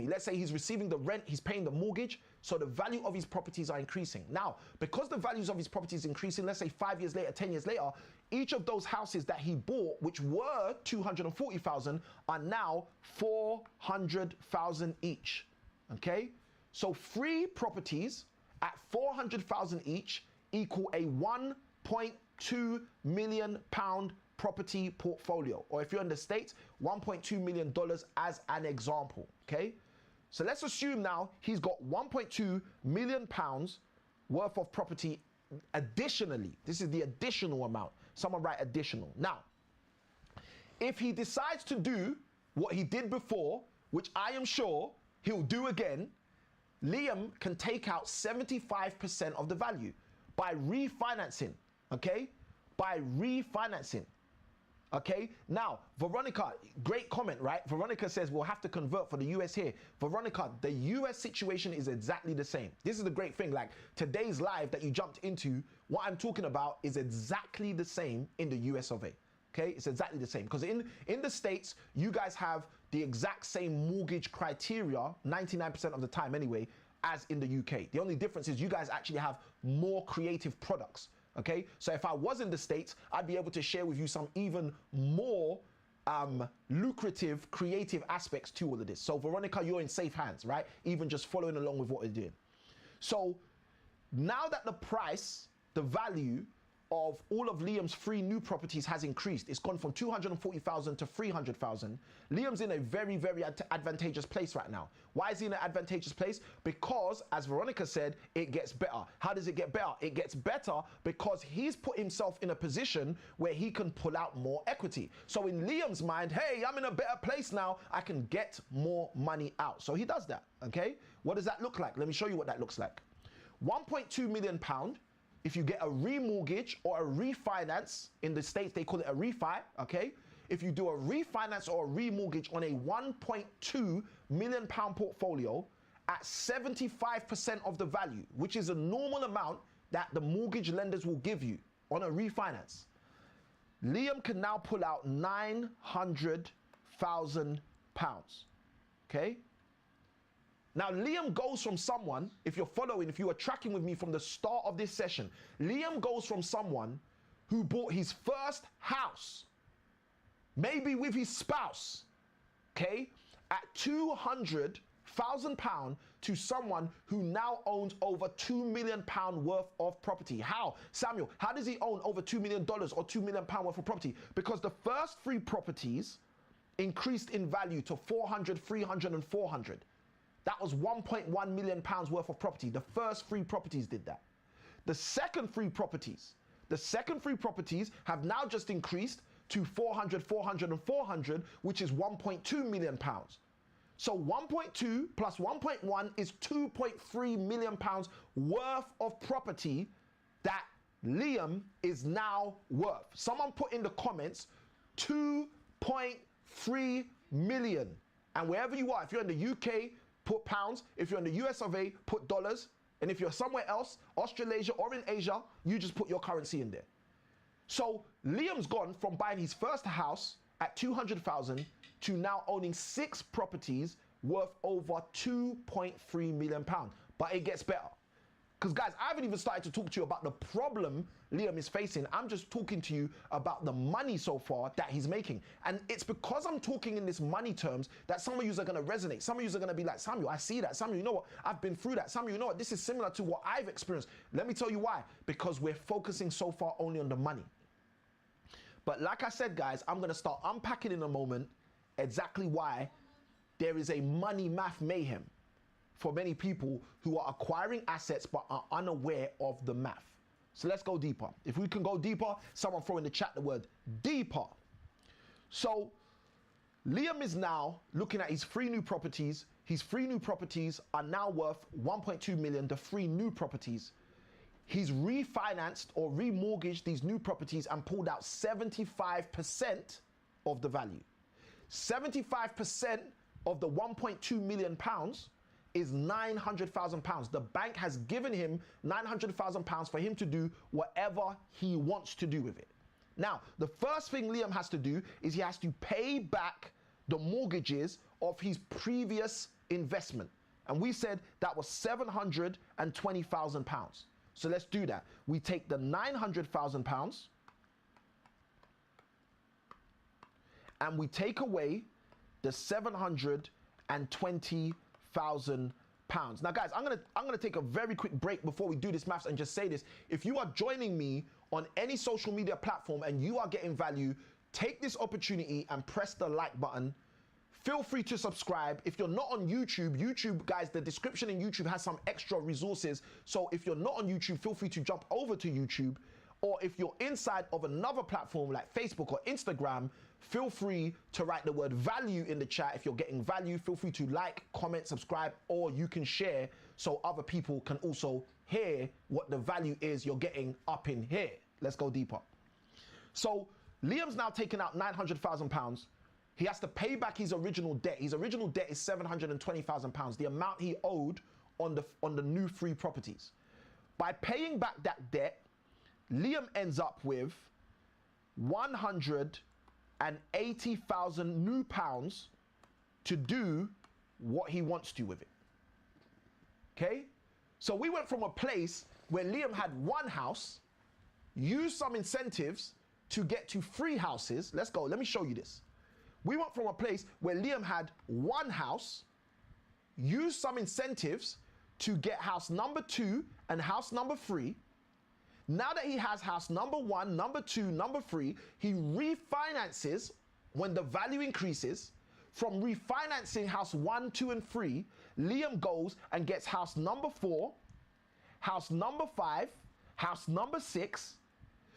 let's say he's receiving the rent, he's paying the mortgage, so the value of his properties are increasing. Now, because the values of his properties increasing, let's say 5 years later, 10 years later, each of those houses that he bought, which were 240,000, are now 400,000 each, okay? So 3 properties at 400,000 each equal a £1.2 million property portfolio, or if you're in the States, $1.2 million as an example, okay? So let's assume now he's got £1.2 million worth of property additionally. This is the additional amount. Someone write additional. Now, if he decides to do what he did before, which I am sure he'll do again, Liam can take out 75% of the value by refinancing, okay? By refinancing. Okay, now, Veronica, great comment, right? Veronica says we'll have to convert for the US here. Veronica, the US situation is exactly the same. This is the great thing, like today's live that you jumped into, what I'm talking about is exactly the same in the US of A. Okay, it's exactly the same. Because in the States, you guys have the exact same mortgage criteria, 99% of the time anyway, as in the UK. The only difference is you guys actually have more creative products. Okay, so if I was in the States, I'd be able to share with you some even more lucrative, creative aspects to all of this. So Veronica, you're in safe hands, right? Even just following along with what we're doing. So now that the price, the value of all of Liam's 3 new properties has increased, it's gone from 240,000 to 300,000. Liam's in a very, very advantageous place right now. Why is he in an advantageous place? Because, as Veronica said, it gets better. How does it get better? It gets better because he's put himself in a position where he can pull out more equity. So in Liam's mind, hey, I'm in a better place now. I can get more money out. So he does that, okay? What does that look like? Let me show you what that looks like. £1.2 million. If you get a remortgage or a refinance, in the States they call it a refi, okay? If you do a refinance or a remortgage on a £1.2 million portfolio at 75% of the value, which is a normal amount that the mortgage lenders will give you on a refinance, Liam can now pull out £900,000, okay? Now, Liam goes from someone, if you're following, if you are tracking with me from the start of this session, Liam goes from someone who bought his first house, maybe with his spouse, okay, at £200,000 to someone who now owns over £2 million worth of property. How? Samuel, how does he own over $2 million or £2 million worth of property? Because the first 3 properties increased in value to 400, 300, and 400. That was £1.1 million worth of property. The first 3 properties did that. The second 3 properties have now just increased to 400, 400, and 400, which is £1.2 million. So 1.2 plus 1.1 is £2.3 million worth of property that Liam is now worth. Someone put in the comments 2.3 million. And wherever you are, if you're in the UK, put pounds. If you're in the US of A, put dollars. And if you're somewhere else, Australasia or in Asia, you just put your currency in there. So Liam's gone from buying his first house at 200,000 to now owning 6 properties worth over 2.3 million pounds. But it gets better. Because guys, I haven't even started to talk to you about the problem Liam is facing. I'm just talking to you about the money so far that he's making. And it's because I'm talking in this money terms that some of you are going to resonate. Some of you are going to be like, Samuel, I see that. Samuel, you know what? I've been through that. Samuel, you know what? This is similar to what I've experienced. Let me tell you why. Because we're focusing so far only on the money. But like I said, guys, I'm going to start unpacking in a moment exactly why there is a money math mayhem for many people who are acquiring assets but are unaware of the math. So let's go deeper. If we can go deeper, someone throw in the chat the word deeper. So Liam is now looking at his 3 new properties. His 3 new properties are now worth 1.2 million, the 3 new properties. He's refinanced or remortgaged these new properties and pulled out 75% of the value. 75% of the 1.2 million pounds is 900,000 pounds. The bank has given him 900,000 pounds for him to do whatever he wants to do with it. Now, the first thing Liam has to do is he has to pay back the mortgages of his previous investment. And we said that was 720,000 pounds. So let's do that. We take the 900,000 pounds and we take away the 720,000 pounds. Now guys, I'm gonna take a very quick break before we do this maths and just say this. If you are joining me on any social media platform and you are getting value, take this opportunity and press the like button. Feel free to subscribe. If you're not on YouTube, guys, the description in YouTube has some extra resources. So if you're not on YouTube, feel free to jump over to YouTube. Or if you're inside of another platform like Facebook or Instagram, feel free to write the word value in the chat. If you're getting value, feel free to like, comment, subscribe, or you can share so other people can also hear what the value is you're getting up in here. Let's go deeper. So Liam's now taken out 900,000 pounds. He has to pay back his original debt. His original debt is 720,000 pounds, the amount he owed on the new 3 properties. By paying back that debt, Liam ends up with 180,000 new pounds to do what he wants to with it. Okay? So we went from a place where Liam had 1 house, used some incentives to get to 3 houses. Let's go. Let me show you this. We went from a place where Liam had 1 house, used some incentives to get house number 2 and house number 3. Now that he has house number 1, number 2, number 3, he refinances when the value increases. From refinancing house 1, 2, and 3, Liam goes and gets house number 4, house number 5, house number 6.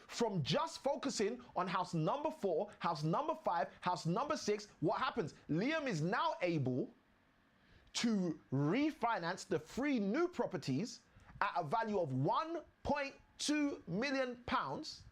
From just focusing on house number 4, house number 5, house number 6, what happens? Liam is now able to refinance the 3 new properties at a value of 1.2 million pounds,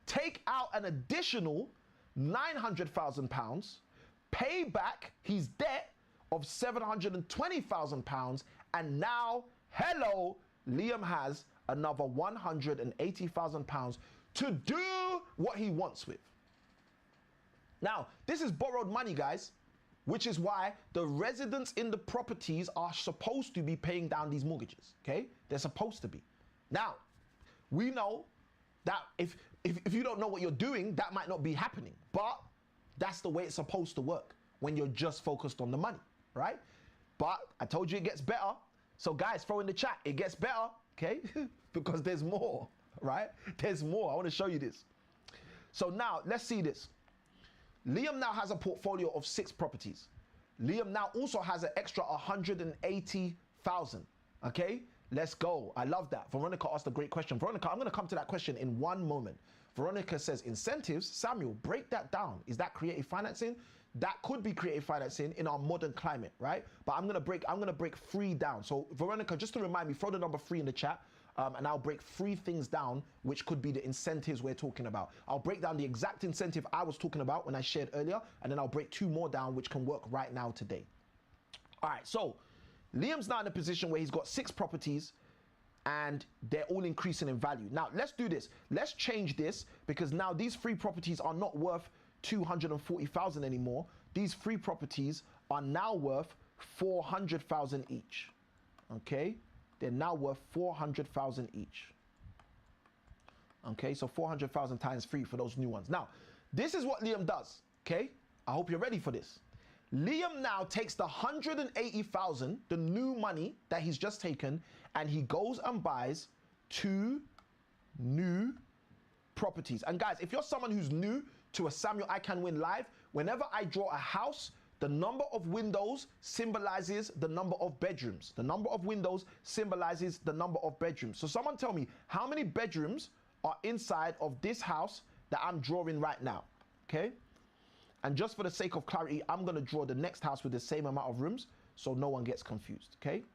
take out an additional 900,000 pounds, pay back his debt of 720,000 pounds, and now, hello, Liam has another 180,000 pounds to do what he wants with. Now, this is borrowed money, guys, which is why the residents in the properties are supposed to be paying down these mortgages, okay? They're supposed to be. Now, we know that if you don't know what you're doing, that might not be happening, but that's the way it's supposed to work when you're just focused on the money, right? But I told you it gets better. So guys, throw in the chat, it gets better, okay? Because there's more, right? There's more. I want to show you this. So now let's see this. Liam now has a portfolio of 6 properties. Liam now also has an extra 180,000. Okay, let's go. I love that. Veronica asked a great question. Veronica, I'm going to come to that question in one moment. Veronica says incentives. Samuel, break that down. Is that creative financing? That could be creative financing in our modern climate, right? But I'm gonna break 3 down. So Veronica, just to remind me, throw the number 3 in the chat, and I'll break 3 things down, which could be the incentives we're talking about. I'll break down the exact incentive I was talking about when I shared earlier, and then I'll break 2 more down, which can work right now today. All right, so Liam's now in a position where he's got 6 properties, and they're all increasing in value. Now, let's do this. Let's change this, because now these 3 properties are not worth 240,000 anymore. These 3 properties are now worth 400,000 each. Okay? They're now worth 400,000 each. Okay, so 400,000 times 3 for those new ones. Now, this is what Liam does. Okay? I hope you're ready for this. Liam now takes the 180,000, the new money that he's just taken, and he goes and buys 2 new properties. And guys, if you're someone who's new to a Samuel I Can Win Live, whenever I draw a house, the number of windows symbolizes the number of bedrooms. The number of windows symbolizes the number of bedrooms. So someone tell me, how many bedrooms are inside of this house that I'm drawing right now? Okay? And just for the sake of clarity, I'm going to draw the next house with the same amount of rooms so no one gets confused, okay?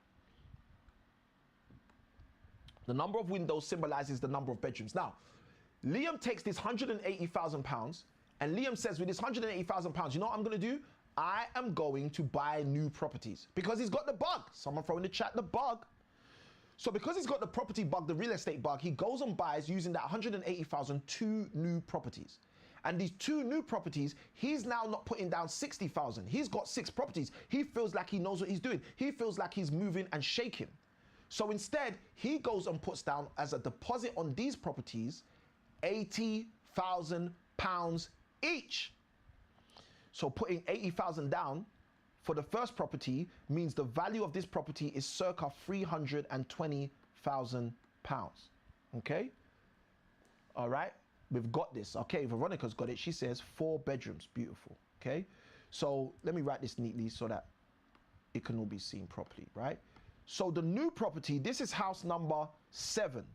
The number of windows symbolizes the number of bedrooms. Now, Liam takes this £180,000 and Liam says, with this £180,000, you know what I'm going to do? I am going to buy new properties, because he's got the bug. Someone throw in the chat the bug. So because he's got the property bug, the real estate bug, he goes and buys, using that 180,000, 2 new properties. And these 2 new properties, he's now not putting down 60,000. He's got 6 properties. He feels like he knows what he's doing. He feels like he's moving and shaking. So instead, he goes and puts down as a deposit on these properties, £80,000 each. So putting 80,000 down for the first property means the value of this property is circa £320,000. Okay? All right? We've got this. Okay, Veronica's got it. She says 4 bedrooms. Beautiful. Okay, so let me write this neatly so that it can all be seen properly, right? So the new property, this is house number 7,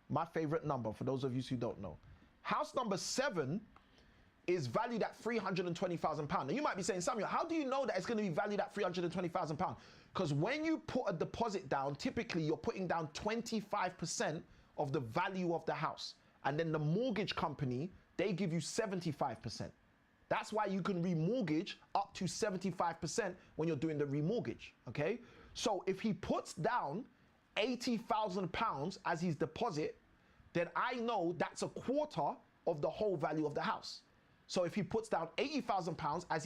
my favorite number for those of you who don't know. House number 7 is valued at £320,000. Now you might be saying, Samuel, how do you know that it's going to be valued at £320,000? Because when you put a deposit down, typically you're putting down 25% of the value of the house. And then the mortgage company, they give you 75%. That's why you can remortgage up to 75% when you're doing the remortgage, okay? So if he puts down £80,000 as his deposit, then I know that's a quarter of the whole value of the house. So if he puts down £80,000 as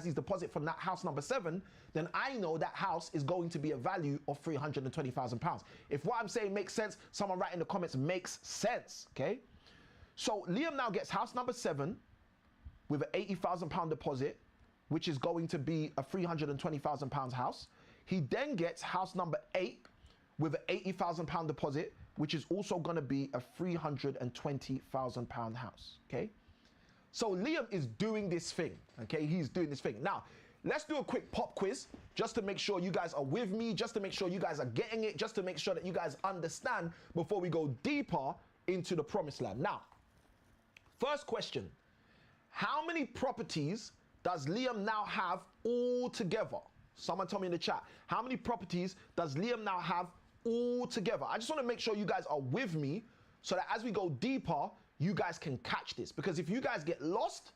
his deposit from that house number 7, then I know that house is going to be a value of £320,000. If what I'm saying makes sense, someone write in the comments makes sense, okay? So Liam now gets house number 7 with an £80,000 deposit, which is going to be a £320,000 house. He then gets house number 8 with an £80,000 deposit, which is also going to be a £320,000 house, okay? So Liam is doing this thing, okay? He's doing this thing. Now, let's do a quick pop quiz just to make sure you guys are with me, just to make sure you guys are getting it, just to make sure that you guys understand before we go deeper into the promised land. Now, first question, how many properties does Liam now have all together? Someone tell me in the chat, how many properties does Liam now have all together? I just want to make sure you guys are with me so that as we go deeper, you guys can catch this, because if you guys get lost,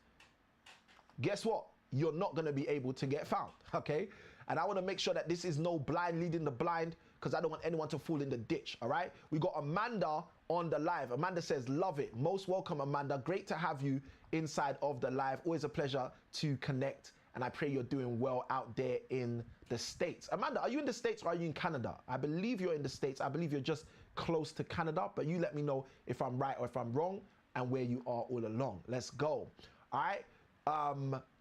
guess what? You're not going to be able to get found, okay? And I want to make sure that this is no blind leading the blind, because I don't want anyone to fall in the ditch, all right? We got Amanda on the live. Amanda says, love it. Most welcome, Amanda. Great to have you inside of the live. Always a pleasure to connect, and I pray you're doing well out there in the States. Amanda, are you in the States or are you in Canada? I believe you're in the States. I believe you're just close to Canada, but you let me know if I'm right or if I'm wrong and where you are all along. Let's go. All right,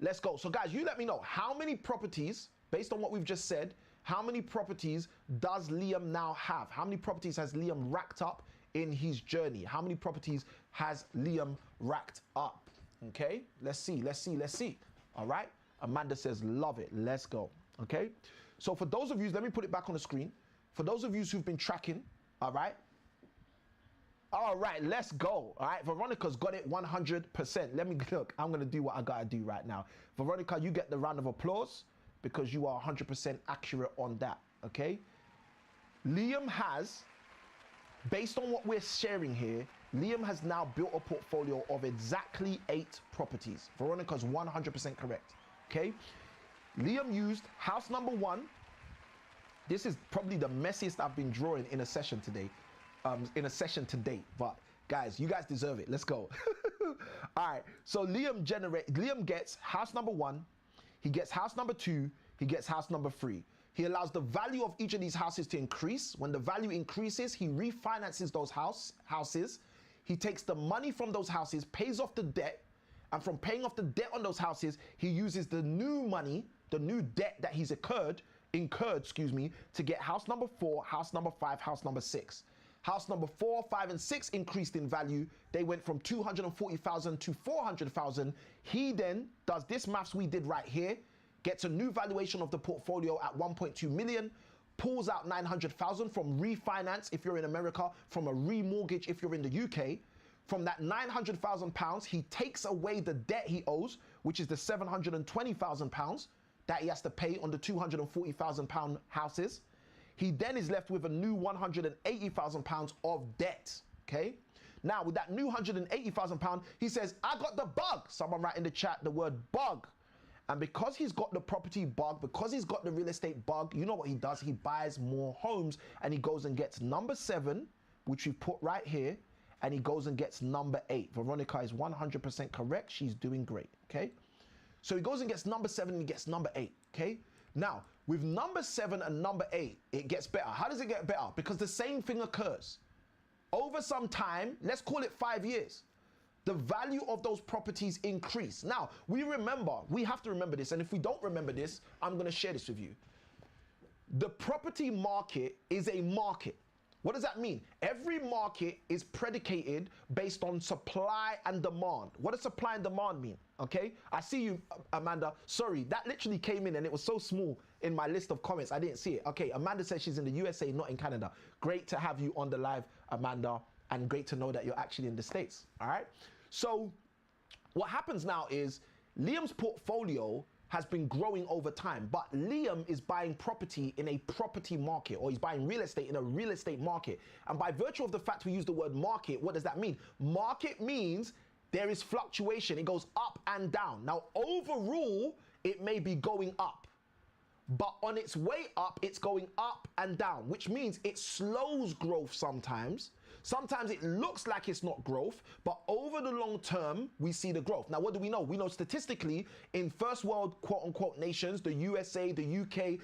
let's go. So guys, you let me know how many properties, based on what we've just said, how many properties does Liam now have? How many properties has Liam racked up in his journey? How many properties has Liam racked up? Okay, let's see. All right, Amanda says, love it. Let's go. Okay, so for those of you, let me put it back on the screen. For those of you who've been tracking, all right, let's go. All right, Veronica's got it 100%. Let me look. I'm going to do what I got to do right now. Veronica, you get the round of applause because you are 100% accurate on that, okay? Liam has, based on what we're sharing here, Liam has now built a portfolio of exactly 8 properties. Veronica's 100% correct, okay? Liam used house number 1, This is probably the messiest I've been drawing in a session today, to date. But guys, you guys deserve it. Let's go. All right. So Liam gets house number 1. He gets house number 2. He gets house number 3. He allows the value of each of these houses to increase. When the value increases, he refinances those houses. He takes the money from those houses, pays off the debt, and from paying off the debt on those houses, he uses the new money, the new debt that he's incurred, to get house number 4, house number 5, house number 6. House number 4, 5, and 6 increased in value. They went from 240,000 to 400,000. He then does this maths we did right here, gets a new valuation of the portfolio at 1.2 million, pulls out 900,000 from refinance if you're in America, from a remortgage if you're in the UK. From that 900,000 pounds, he takes away the debt he owes, which is the 720,000 pounds that he has to pay on the 240,000 pound houses. He then is left with a new 180,000 pounds of debt, okay? Now, with that new 180,000 pound, he says, I got the bug. Someone write in the chat the word bug. And because he's got the property bug, because he's got the real estate bug, you know what he does? He buys more homes, and he goes and gets number 7, which we put right here, and he goes and gets number 8. Veronica is 100% correct. She's doing great, okay? So he goes and gets number 7 and he gets number 8, okay? Now, with number 7 and number 8, it gets better. How does it get better? Because the same thing occurs. Over some time, let's call it 5 years, the value of those properties increase. Now, we have to remember this, and if we don't remember this, I'm gonna share this with you. The property market is a market. What does that mean? Every market is predicated based on supply and demand. What does supply and demand mean? Okay, I see you, Amanda. Sorry, that literally came in and it was so small in my list of comments, I didn't see it. Okay, Amanda says she's in the USA, not in Canada. Great to have you on the live, Amanda, and great to know that you're actually in the States, all right? So what happens now is Liam's portfolio has been growing over time, but Liam is buying property in a property market, or he's buying real estate in a real estate market. And by virtue of the fact we use the word market, what does that mean? Market means there is fluctuation. It goes up and down. Now, overall, it may be going up, but on its way up, it's going up and down, which means it slows growth sometimes. Sometimes it looks like it's not growth, but over the long term, we see the growth. Now, what do we know? We know statistically in first world, quote unquote, nations, the USA, the UK,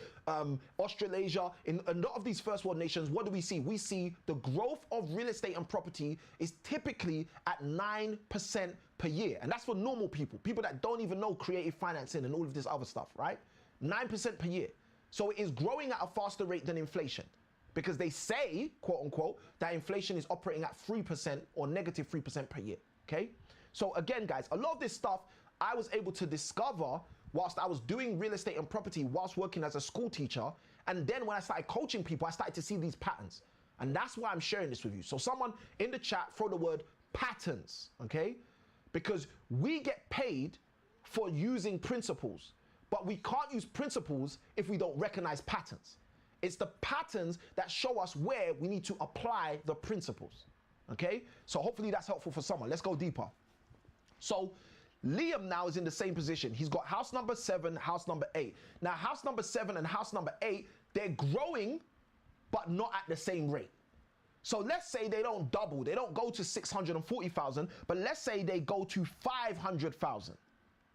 Australasia, in a lot of these first world nations, what do we see? We see the growth of real estate and property is typically at 9% per year. And that's for normal people, people that don't even know creative financing and all of this other stuff, right? 9% per year. So it is growing at a faster rate than inflation, because they say, quote unquote, that inflation is operating at 3% or negative 3% per year, okay? So again, guys, a lot of this stuff I was able to discover whilst I was doing real estate and property, whilst working as a school teacher. And then when I started coaching people, I started to see these patterns. And that's why I'm sharing this with you. So someone in the chat, throw the word patterns, okay? Because we get paid for using principles, but we can't use principles if we don't recognize patterns. It's the patterns that show us where we need to apply the principles, okay? So hopefully that's helpful for someone. Let's go deeper. So Liam now is in the same position. He's got house number 7, house number 8. Now, house number 7 and house number 8, they're growing, but not at the same rate. So let's say they don't double. They don't go to 640,000, but let's say they go to 500,000,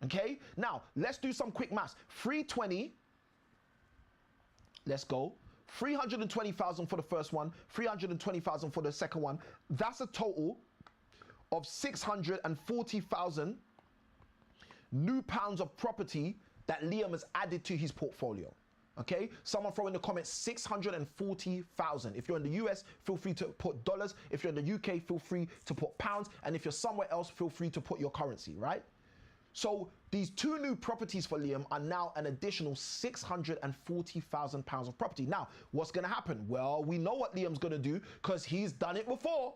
okay? Now, let's do some quick maths. 320, let's go. 320,000 for the first one, 320,000 for the second one. That's a total of 640,000 new pounds of property that Liam has added to his portfolio. Okay, someone throw in the comments 640,000. If you're in the US, feel free to put dollars. If you're in the UK, feel free to put pounds. And if you're somewhere else, feel free to put your currency, right? So these 2 new properties for Liam are now an additional 640,000 pounds of property. Now, what's going to happen? Well, we know what Liam's going to do because he's done it before.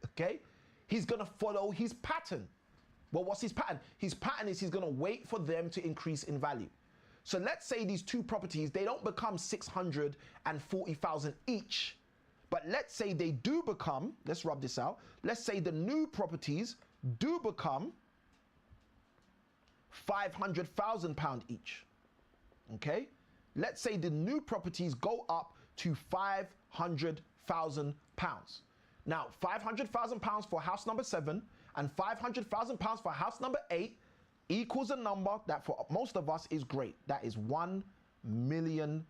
Okay, he's going to follow his pattern. Well, what's his pattern? His pattern is he's going to wait for them to increase in value. So let's say these 2 properties, they don't become 640,000 each, but let's say they do become, let's rub this out. Let's say the new properties do become 500,000 pound each. Okay. let's say the new properties go up to £500,000. Now, £500,000 for house number 7 and £500,000 for house number 8 equals a number that for most of us is great. That is £1 million.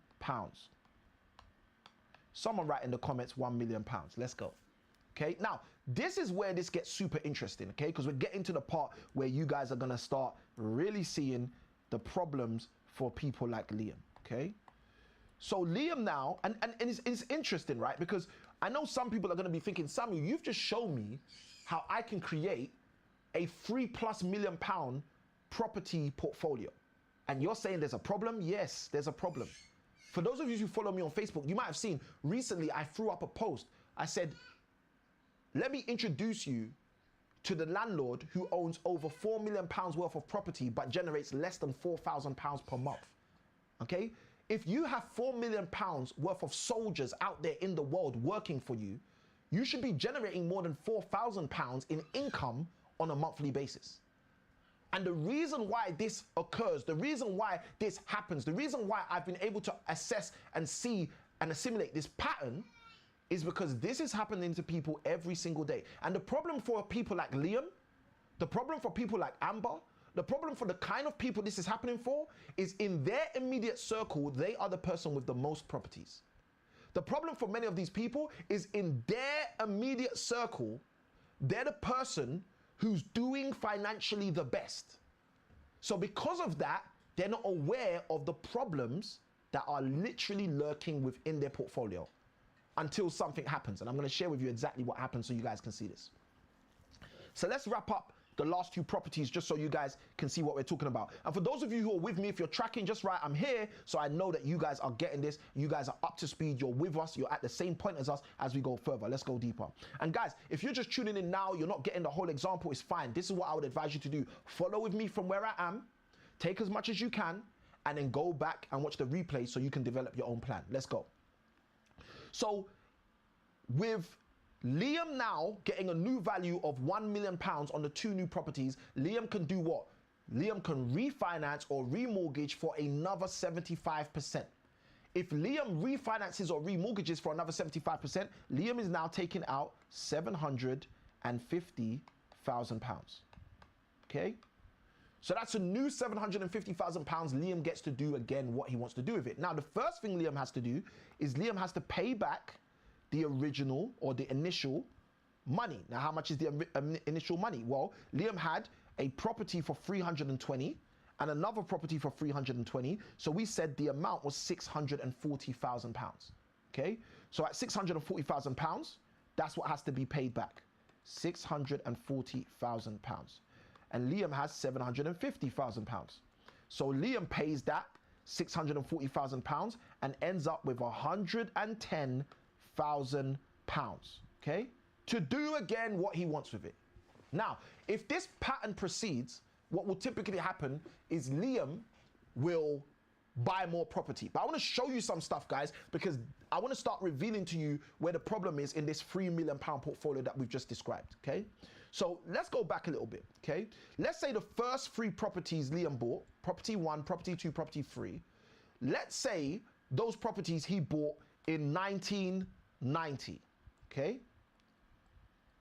Someone write in the comments £1 million. Let's go. Okay, now this is where this gets super interesting, okay, because we're getting to the part where you guys are gonna start really seeing the problems for people like Liam. Okay, so Liam now, and it's interesting, right? Because I know some people are gonna be thinking, Samuel, you've just shown me how I can create a £3+ million property portfolio, and you're saying there's a problem. Yes, there's a problem. For those of you who follow me on Facebook, you might have seen recently I threw up a post. I said, let me introduce you to the landlord who owns over £4 million worth of property but generates less than £4,000 per month. Okay? If you have £4 million worth of soldiers out there in the world working for you, you should be generating more than £4,000 in income on a monthly basis. And the reason why this occurs, the reason why this happens, the reason why I've been able to assess and see and assimilate this pattern is because this is happening to people every single day. And the problem for people like Liam, the problem for people like Amber, the problem for the kind of people this is happening for is in their immediate circle, they are the person with the most properties. The problem for many of these people is in their immediate circle, they're the person who's doing financially the best. So because of that, they're not aware of the problems that are literally lurking within their portfolio until something happens. And I'm gonna share with you exactly what happens so you guys can see this. So let's wrap up the last two properties just so you guys can see what we're talking about. And for those of you who are with me, if you're tracking just right, I'm here, so I know that you guys are getting this. You guys are up to speed, you're with us, you're at the same point as us as we go further. Let's go deeper. And guys, if you're just tuning in now, you're not getting the whole example, it's fine. This is what I would advise you to do. Follow with me from where I am, take as much as you can, and then go back and watch the replay so you can develop your own plan. Let's go. So with Liam now getting a new value of £1 million on the two new properties, Liam can do what? Liam can refinance or remortgage for another 75%. If Liam refinances or remortgages for another 75%, Liam is now taking out £750,000. Okay? So that's a new £750,000 Liam gets to do again what he wants to do with it. Now, the first thing Liam has to do is Liam has to pay back the original or the initial money. Now, how much is the initial money? Well, Liam had a property for 320 and another property for 320. So we said the amount was £640,000. Okay. So at £640,000, that's what has to be paid back. £640,000. And Liam has £750,000. So Liam pays that £640,000 and ends up with £110,000. Okay, to do again what he wants with it. Now, if this pattern proceeds, what will typically happen is Liam will buy more property. But I want to show you some stuff, guys, because I want to start revealing to you where the problem is in this £3 million portfolio that we've just described. Okay, so let's go back a little bit. Okay, let's say the first 3 properties Liam bought, property 1, property 2, property 3. Let's say those properties he bought in 1990. Okay,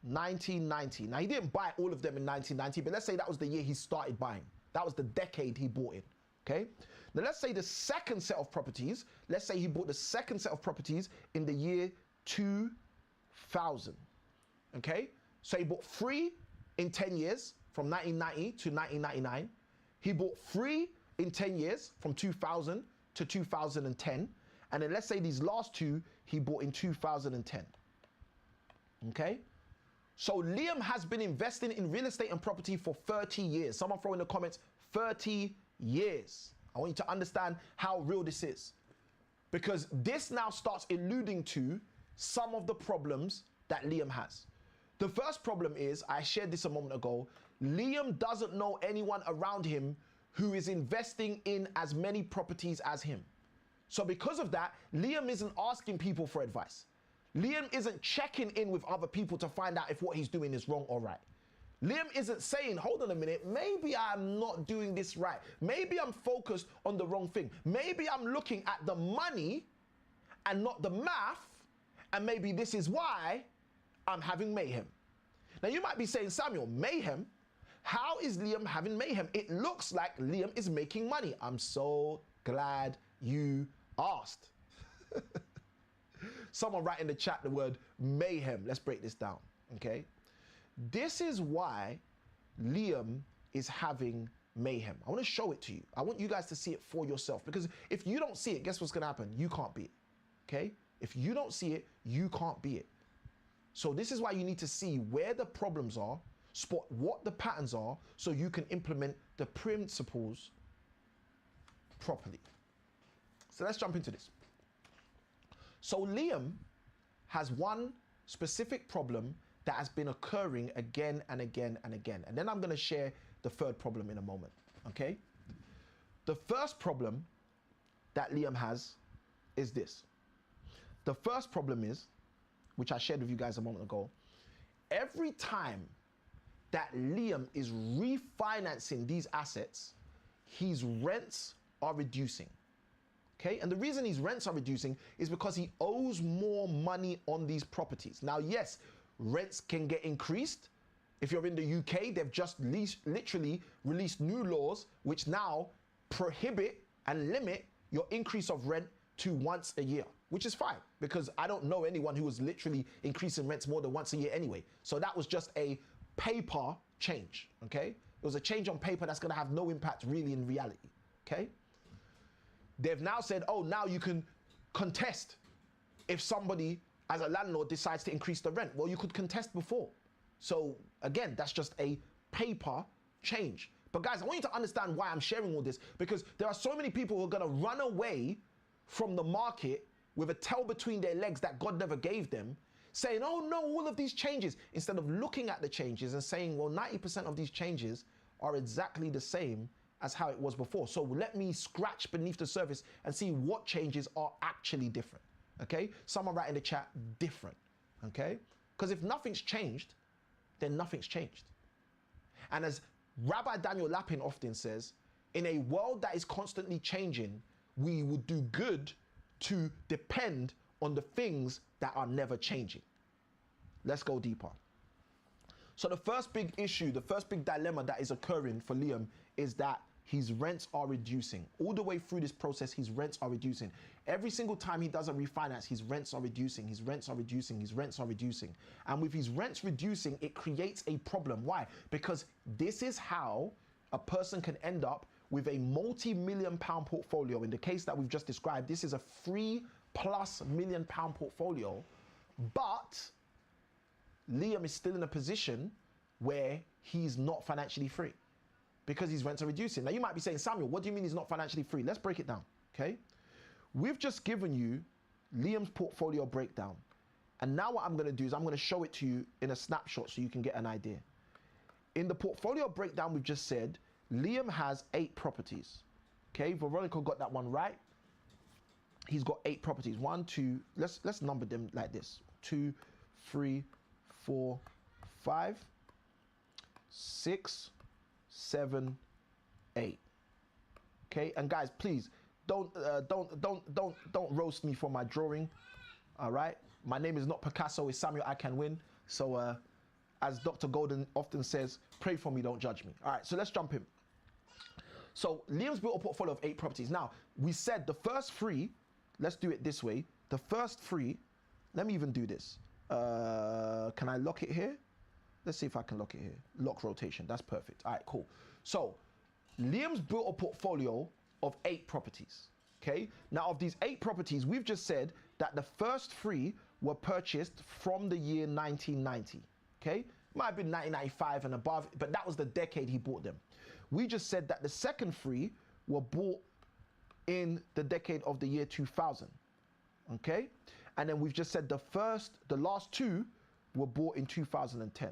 1990. Now, he didn't buy all of them in 1990, but let's say that was the year he started buying. That was the decade he bought in. Okay, now let's say the second set of properties, let's say he bought the second set of properties in the year 2000. Okay, so he bought 3 in 10 years from 1990 to 1999. He bought 3 in 10 years from 2000 to 2010. And then let's say these last 2 he bought in 2010. Okay, so Liam has been investing in real estate and property for 30 years. Someone throw in the comments 30 years. I want you to understand how real this is, because this now starts alluding to some of the problems that Liam has. The first problem is, I shared this a moment ago, Liam doesn't know anyone around him who is investing in as many properties as him. So because of that, Liam isn't asking people for advice. Liam isn't checking in with other people to find out if what he's doing is wrong or right. Liam isn't saying, hold on a minute, maybe I'm not doing this right. Maybe I'm focused on the wrong thing. Maybe I'm looking at the money and not the math, and maybe this is why I'm having mayhem. Now you might be saying, Samuel, mayhem? How is Liam having mayhem? It looks like Liam is making money. I'm so glad you asked. Someone write in the chat the word mayhem. Let's break this down, okay? This is why Liam is having mayhem. I want to show it to you. I want you guys to see it for yourself, because if you don't see it, guess what's going to happen? You can't be it, okay? If you don't see it, you can't be it. So this is why you need to see where the problems are, spot what the patterns are, so you can implement the principles properly. So let's jump into this. So Liam has one specific problem that has been occurring again and again and again. And then I'm going to share the third problem in a moment, okay? The first problem that Liam has is this. The first problem is, which I shared with you guys a moment ago, every time that Liam is refinancing these assets, his rents are reducing. Okay, and the reason his rents are reducing is because he owes more money on these properties. Now, yes, rents can get increased. If you're in the UK, they've just literally released new laws which now prohibit and limit your increase of rent to once a year, which is fine, because I don't know anyone who was literally increasing rents more than once a year anyway. So that was just a paper change, okay? It was a change on paper that's gonna have no impact really in reality, okay? They've now said, oh, now you can contest if somebody as a landlord decides to increase the rent. Well, you could contest before. So again, that's just a paper change. But guys, I want you to understand why I'm sharing all this, because there are so many people who are gonna run away from the market with a tail between their legs that God never gave them, saying, oh no, all of these changes, instead of looking at the changes and saying, well, 90% of these changes are exactly the same as how it was before. So let me scratch beneath the surface and see what changes are actually different, okay? Someone write in the chat, different, okay? Because if nothing's changed, then nothing's changed. And as Rabbi Daniel Lapin often says, in a world that is constantly changing, we would do good to depend on the things that are never changing. Let's go deeper. So the first big issue, the first big dilemma that is occurring for Liam is that his rents are reducing. All the way through this process, his rents are reducing. Every single time he does a refinance, his rents are reducing, his rents are reducing, his rents are reducing. And with his rents reducing, it creates a problem. Why? Because this is how a person can end up with a multi-million-pound portfolio. In the case that we've just described, this is a $3+ million portfolio, but Liam is still in a position where he's not financially free because his rents are reducing. Now you might be saying, Samuel, what do you mean he's not financially free? Let's break it down, okay? We've just given you Liam's portfolio breakdown. And now what I'm gonna do is I'm gonna show it to you in a snapshot so you can get an idea. In the portfolio breakdown, we've just said, Liam has 8 properties, okay? Veronica got that one right. He's got 8 properties. 1, 2, let's number them like this. 2, 3, 4, 5, 6, 7, 8. Okay, and guys, please don't roast me for my drawing. All right, my name is not Picasso, it's Samuel I Can Win. So as Dr. Golden often says, pray for me, don't judge me. All right, so let's jump in. So Liam's built a portfolio of 8 properties. Now we said the first 3, let's do it this way. The first 3, let me even do this. Can I lock it here? Let's see if I can lock it here. Lock rotation, that's perfect. All right, cool. So Liam's built a portfolio of 8 properties, okay? Now of these 8 properties, we've just said that the first 3 were purchased from the year 1990, okay? Might have been 1995 and above, but that was the decade he bought them. We just said that the second 3 were bought in the decade of the year 2000, okay? And then we've just said the last 2 were bought in 2010.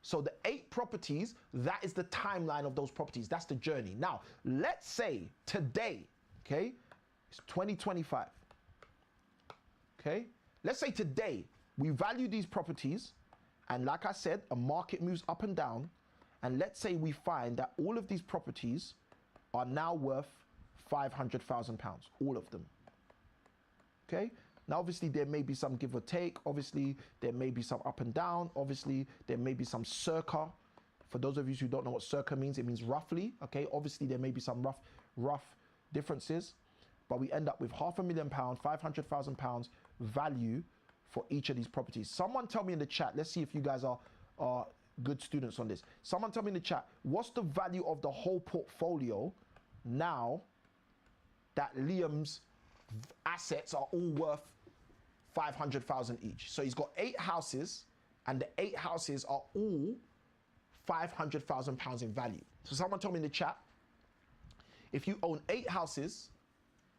So the 8 properties, that is the timeline of those properties. That's the journey. Now, let's say today, okay, it's 2025, okay? Let's say today we value these properties, and like I said, a market moves up and down. And let's say we find that all of these properties are now worth £500,000, all of them. Okay? Now, obviously, there may be some give or take. Obviously, there may be some up and down. Obviously, there may be some circa. For those of you who don't know what circa means, it means roughly. Okay? Obviously, there may be some rough differences. But we end up with £500,000, £500,000 value for each of these properties. Someone tell me in the chat. Let's see if you guys are good students on this. Someone tell me in the chat, what's the value of the whole portfolio now that Liam's assets are all worth 500,000 each? So he's got 8 houses, and the 8 houses are all £500,000 in value. So someone told me in the chat, if you own 8 houses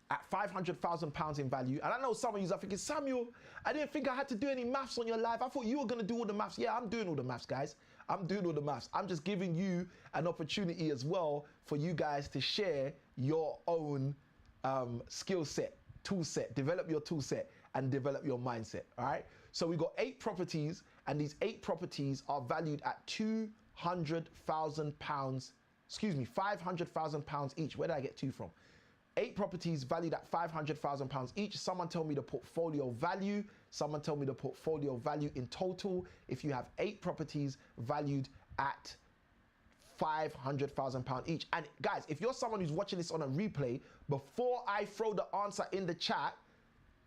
at £500,000 in value, and I know some of you are thinking, Samuel, I didn't think I had to do any maths on your life. I thought you were going to do all the maths. Yeah, I'm doing all the maths, guys. I'm doing all the maths. I'm just giving you an opportunity as well for you guys to share your own skill set, tool set, develop your tool set and develop your mindset, all right? So we've got 8 properties, and these 8 properties are valued at £500,000 each. Where did I get 2 from? 8 properties valued at £500,000 each. Someone tell me the portfolio value. Someone tell me the portfolio value in total if you have 8 properties valued at £500,000 each. And guys, if you're someone who's watching this on a replay, before I throw the answer in the chat,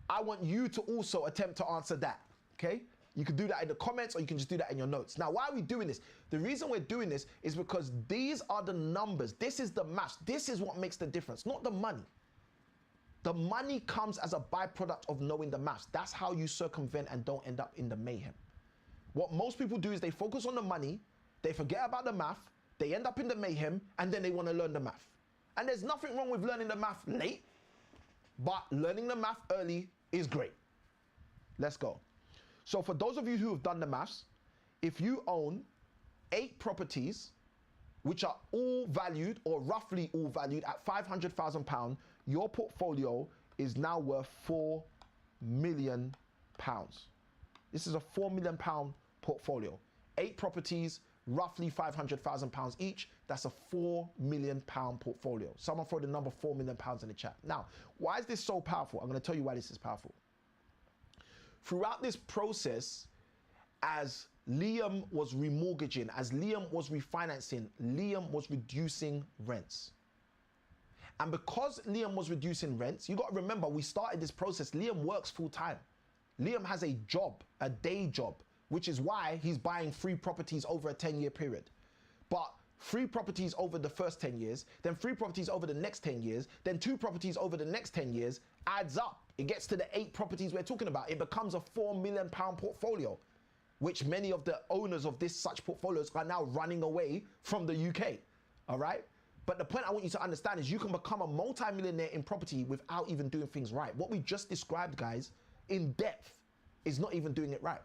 I want you to also attempt to answer that, okay? You can do that in the comments, or you can just do that in your notes. Now, why are we doing this? The reason we're doing this is because these are the numbers. This is the maths. This is what makes the difference, not the money. The money comes as a byproduct of knowing the maths. That's how you circumvent and don't end up in the mayhem. What most people do is they focus on the money, they forget about the math, they end up in the mayhem, and then they want to learn the math. And there's nothing wrong with learning the math late, but learning the math early is great. Let's go. So for those of you who have done the maths, if you own 8 properties, which are all valued or roughly all valued at £500,000, your portfolio is now worth £4 million. This is a £4 million portfolio. 8 properties, roughly £500,000 each. That's a £4 million portfolio. Someone throw the number £4 million in the chat. Now, why is this so powerful? I'm going to tell you why this is powerful. Throughout this process, as Liam was remortgaging, as Liam was refinancing, Liam was reducing rents. And because Liam was reducing rents, you got to remember, we started this process, Liam works full time. Liam has a job, a day job, which is why he's buying 3 properties over a 10-year period. But 3 properties over the first 10 years, then 3 properties over the next 10 years, then 2 properties over the next 10 years adds up. It gets to the 8 properties we're talking about. It becomes a £4 million portfolio, which many of the owners of such portfolios are now running away from the UK, all right? But the point I want you to understand is you can become a multi-millionaire in property without even doing things right. What we just described, guys, in depth is not even doing it right.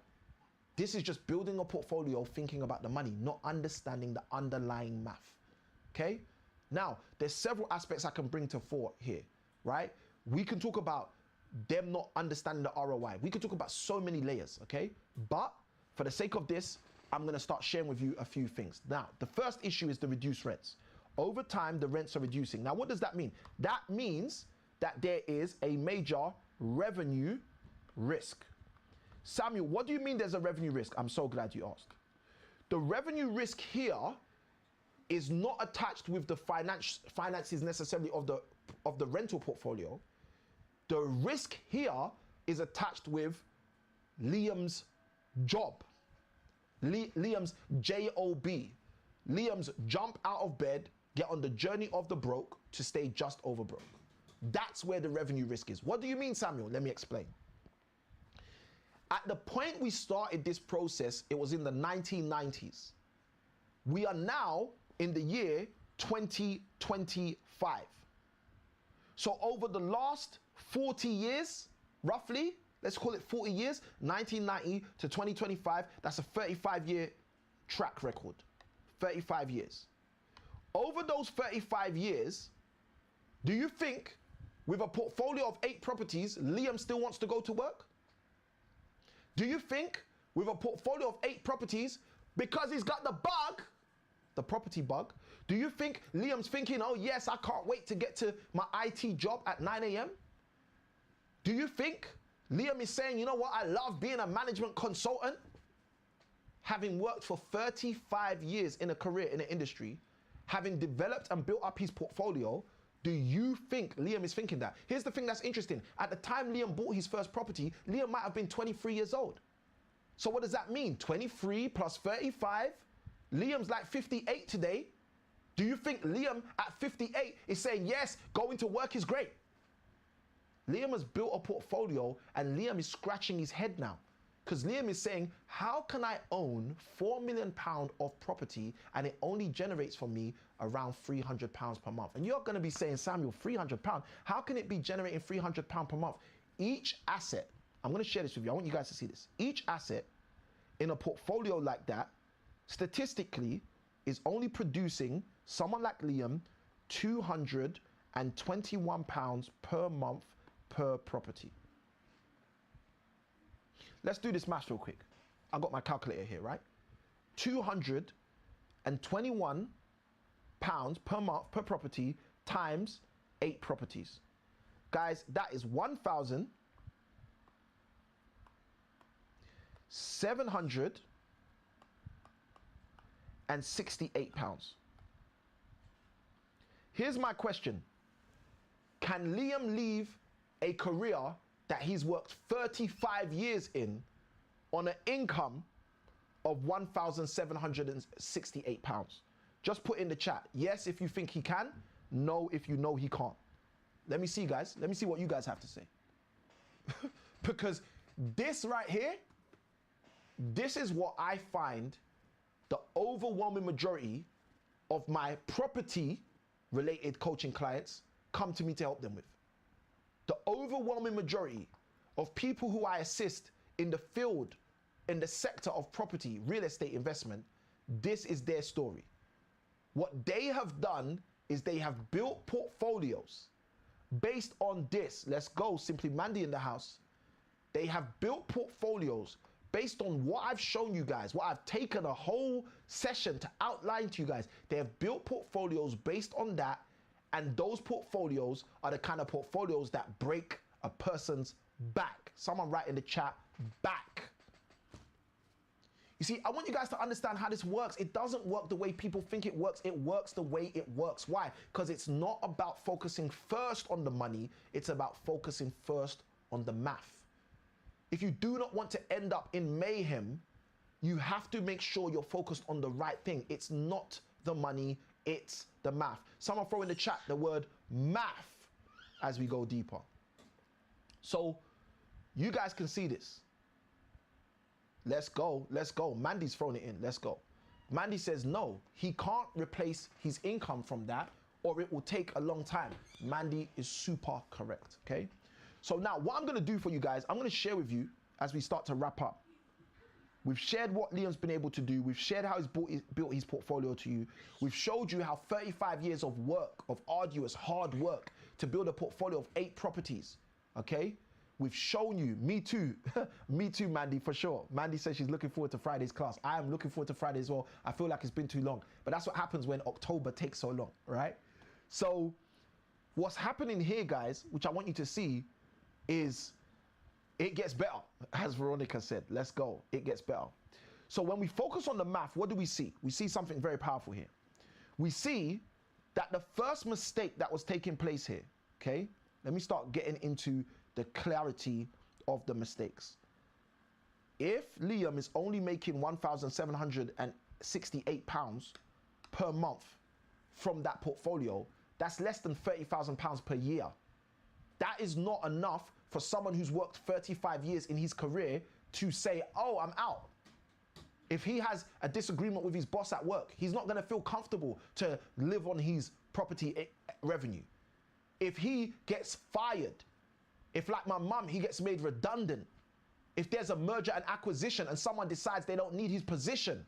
This is just building a portfolio, thinking about the money, not understanding the underlying math, okay? Now, there's several aspects I can bring to fore here, right? We can talk about them not understanding the ROI. We could talk about so many layers, okay? But for the sake of this, I'm going to start sharing with you a few things. Now, the first issue is the reduced rents. Over time, the rents are reducing. Now, what does that mean? That means that there is a major revenue risk. Samuel, what do you mean there's a revenue risk? I'm so glad you asked. The revenue risk here is not attached with the finances necessarily of the rental portfolio. The risk here is attached with Liam's job, Liam's job, Liam's jump out of bed, get on the journey of the broke to stay just over broke. That's where the revenue risk is. What do you mean, Samuel? Let me explain. At the point we started this process, it was in the 1990s. We are now in the year 2025. So over the last 40 years, roughly, let's call it 40 years, 1990 to 2025, that's a 35-year track record. 35 years. Over those 35 years, do you think with a portfolio of 8 properties, Liam still wants to go to work? Do you think with a portfolio of 8 properties, because he's got the bug, the property bug? Do you think Liam's thinking, oh yes, I can't wait to get to my IT job at 9 a.m.? Do you think Liam is saying, you know what, I love being a management consultant? Having worked for 35 years in a career in the industry, having developed and built up his portfolio, do you think Liam is thinking that? Here's the thing that's interesting. At the time Liam bought his first property, Liam might have been 23 years old. So what does that mean? 23 plus 35? Liam's like 58 today. Do you think Liam at 58 is saying, yes, going to work is great? Liam has built a portfolio and Liam is scratching his head now. Because Liam is saying, how can I own £4 million of property and it only generates for me around £300 per month? And you're going to be saying, Samuel, £300, how can it be generating £300 per month? Each asset, I'm going to share this with you. I want you guys to see this. Each asset in a portfolio like that, statistically, is only producing someone like Liam £221 per month per property. Let's do this math real quick. I've got my calculator here, right? £221 per month per property times 8 properties. Guys, that is £1,768. Here's my question. Can Liam leave a career that he's worked 35 years in on an income of £1,768? Just put in the chat, yes if you think he can, no if you know he can't. Let me see, guys. Let me see what you guys have to say. Because this right here, this is what I find the overwhelming majority of my property related coaching clients come to me to help them with. The overwhelming majority of people who I assist in the field, in the sector of property, real estate investment, this is their story. What they have done is they have built portfolios based on this. Let's go, Simply Mandy in the house. They have built portfolios based on what I've shown you guys, what I've taken a whole session to outline to you guys. They have built portfolios based on that. And those portfolios are the kind of portfolios that break a person's back. Someone write in the chat, back. You see, I want you guys to understand how this works. It doesn't work the way people think it works. It works the way it works. Why? Because it's not about focusing first on the money. It's about focusing first on the math. If you do not want to end up in mayhem, you have to make sure you're focused on the right thing. It's not the money, it's the math. Someone throw in the chat the word math as we go deeper. So you guys can see this. Let's go, let's go. Mandy's throwing it in, let's go. Mandy says no, he can't replace his income from that or it will take a long time. Mandy is super correct, okay? So now what I'm gonna do for you guys, I'm gonna share with you as we start to wrap up. We've shared what Liam's been able to do. We've shared how he's built his portfolio to you. We've showed you how 35 years of work, of arduous, hard work to build a portfolio of 8 properties, okay? We've shown you, me too, me too, Mandy, for sure. Mandy says she's looking forward to Friday's class. I am looking forward to Friday as well. I feel like it's been too long, but that's what happens when October takes so long, right? So what's happening here, guys, which I want you to see is it gets better, as Veronica said. Let's go. It gets better. So when we focus on the math, what do we see? We see something very powerful here. We see that the first mistake that was taking place here, okay? Let me start getting into the clarity of the mistakes. If Liam is only making £1,768 per month from that portfolio, that's less than £30,000 per year. That is not enough for someone who's worked 35 years in his career to say, oh, I'm out. If he has a disagreement with his boss at work, he's not going to feel comfortable to live on his property revenue. If he gets fired, if like my mum, he gets made redundant, if there's a merger and acquisition and someone decides they don't need his position,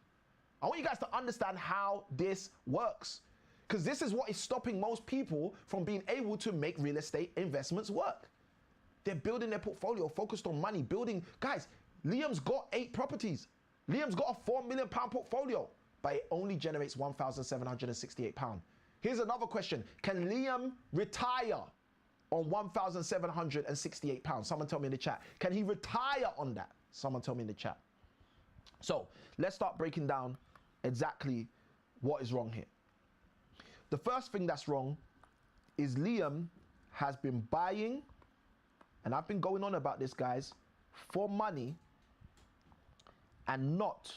I want you guys to understand how this works. Because this is what is stopping most people from being able to make real estate investments work. They're building their portfolio, focused on money, building. Guys, Liam's got 8 properties. Liam's got a £4 million portfolio. but it only generates £1,768. Here's another question. Can Liam retire on £1,768? Someone tell me in the chat. Can he retire on that? Someone tell me in the chat. So let's start breaking down exactly what is wrong here. The first thing that's wrong is Liam has been buying, and I've been going on about this, guys, for money and not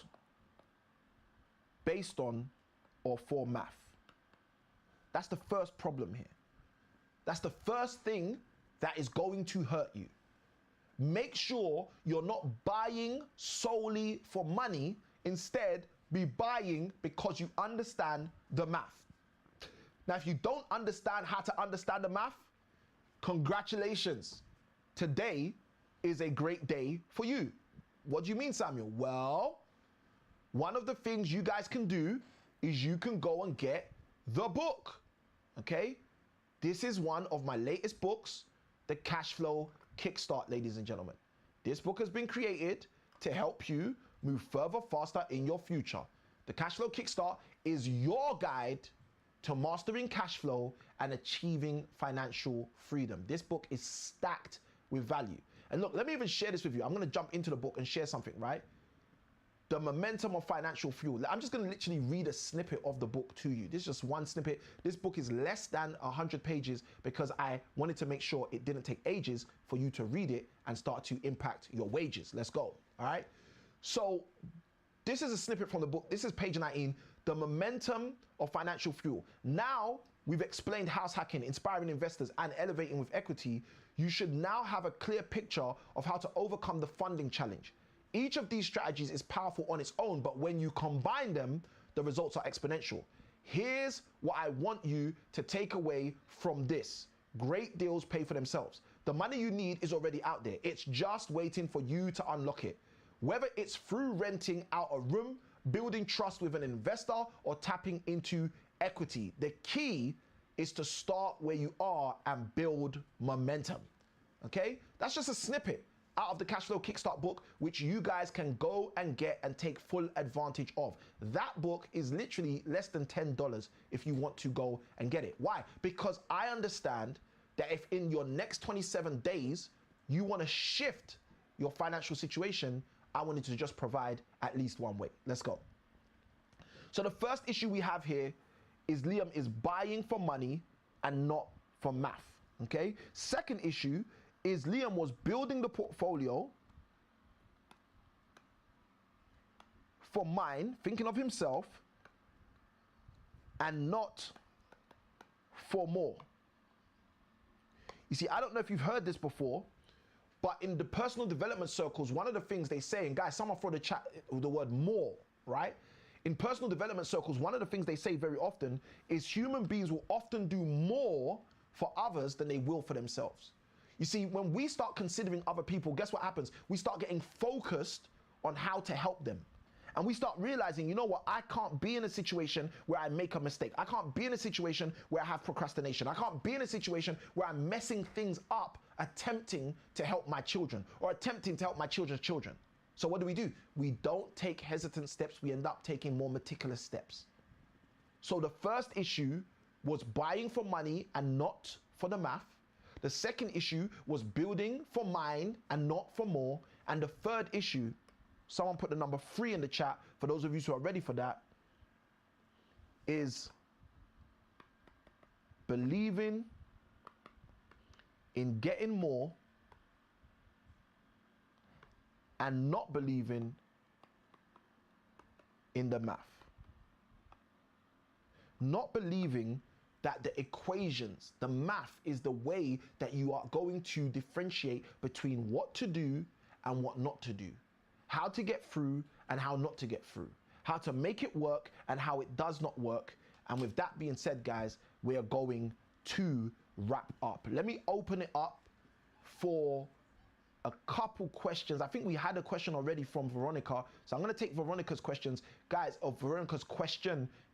based on or for math. That's the first problem here. That's the first thing that is going to hurt you. Make sure you're not buying solely for money. Instead, be buying because you understand the math. Now, if you don't understand how to understand the math, congratulations. Today is a great day for you. What do you mean, Samuel? Well, one of the things you guys can do is you can go and get the book, okay? This is one of my latest books, The Cash Flow Kickstart, ladies and gentlemen. This book has been created to help you move further, faster in your future. The Cash Flow Kickstart is your guide to mastering cash flow and achieving financial freedom. This book is stacked with value. And look, let me even share this with you. I'm going to jump into the book and share something, right? The momentum of financial fuel. I'm just going to literally read a snippet of the book to you. This is just one snippet. This book is less than 100 pages because I wanted to make sure it didn't take ages for you to read it and start to impact your wages. Let's go. All right. So this is a snippet from the book. This is page 19, The Momentum of Financial Fuel. Now we've explained house hacking, inspiring investors, and elevating with equity. You should now have a clear picture of how to overcome the funding challenge. Each of these strategies is powerful on its own, but when you combine them, the results are exponential. Here's what I want you to take away from this. Great deals pay for themselves. The money you need is already out there. It's just waiting for you to unlock it. Whether it's through renting out a room, building trust with an investor, or tapping into equity, the key is to start where you are and build momentum. Okay? That's just a snippet out of the Cash Flow Kickstart book, which you guys can go and get and take full advantage of. That book is literally less than $10 if you want to go and get it. Why? Because I understand that if in your next 27 days, you want to shift your financial situation, I wanted to just provide at least one way. Let's go. So the first issue we have here is Liam is buying for money and not for math. Okay. Second issue is Liam was building the portfolio for mine, thinking of himself, and not for more. You see, I don't know if you've heard this before, but in the personal development circles, one of the things they say, and guys, someone throw the chat the word more, right? In personal development circles, one of the things they say very often is human beings will often do more for others than they will for themselves. You see, when we start considering other people, guess what happens? We start getting focused on how to help them. And we start realizing, you know what, I can't be in a situation where I make a mistake. I can't be in a situation where I have procrastination. I can't be in a situation where I'm messing things up, attempting to help my children or attempting to help my children's children. So what do? We don't take hesitant steps. We end up taking more meticulous steps. So the first issue was buying for money and not for the math. The second issue was building for mine and not for more. And the third issue, someone put the number 3 in the chat, for those of you who are ready for that, is believing in getting more and not believing in the math. Not believing that the equations, the math is the way that you are going to differentiate between what to do and what not to do, how to get through and how not to get through, how to make it work and how it does not work. And with that being said, guys, we are going to wrap up. Let me open it up for a couple questions. I think we had a question already from Veronica, so I'm going to take Veronica's questions, guys.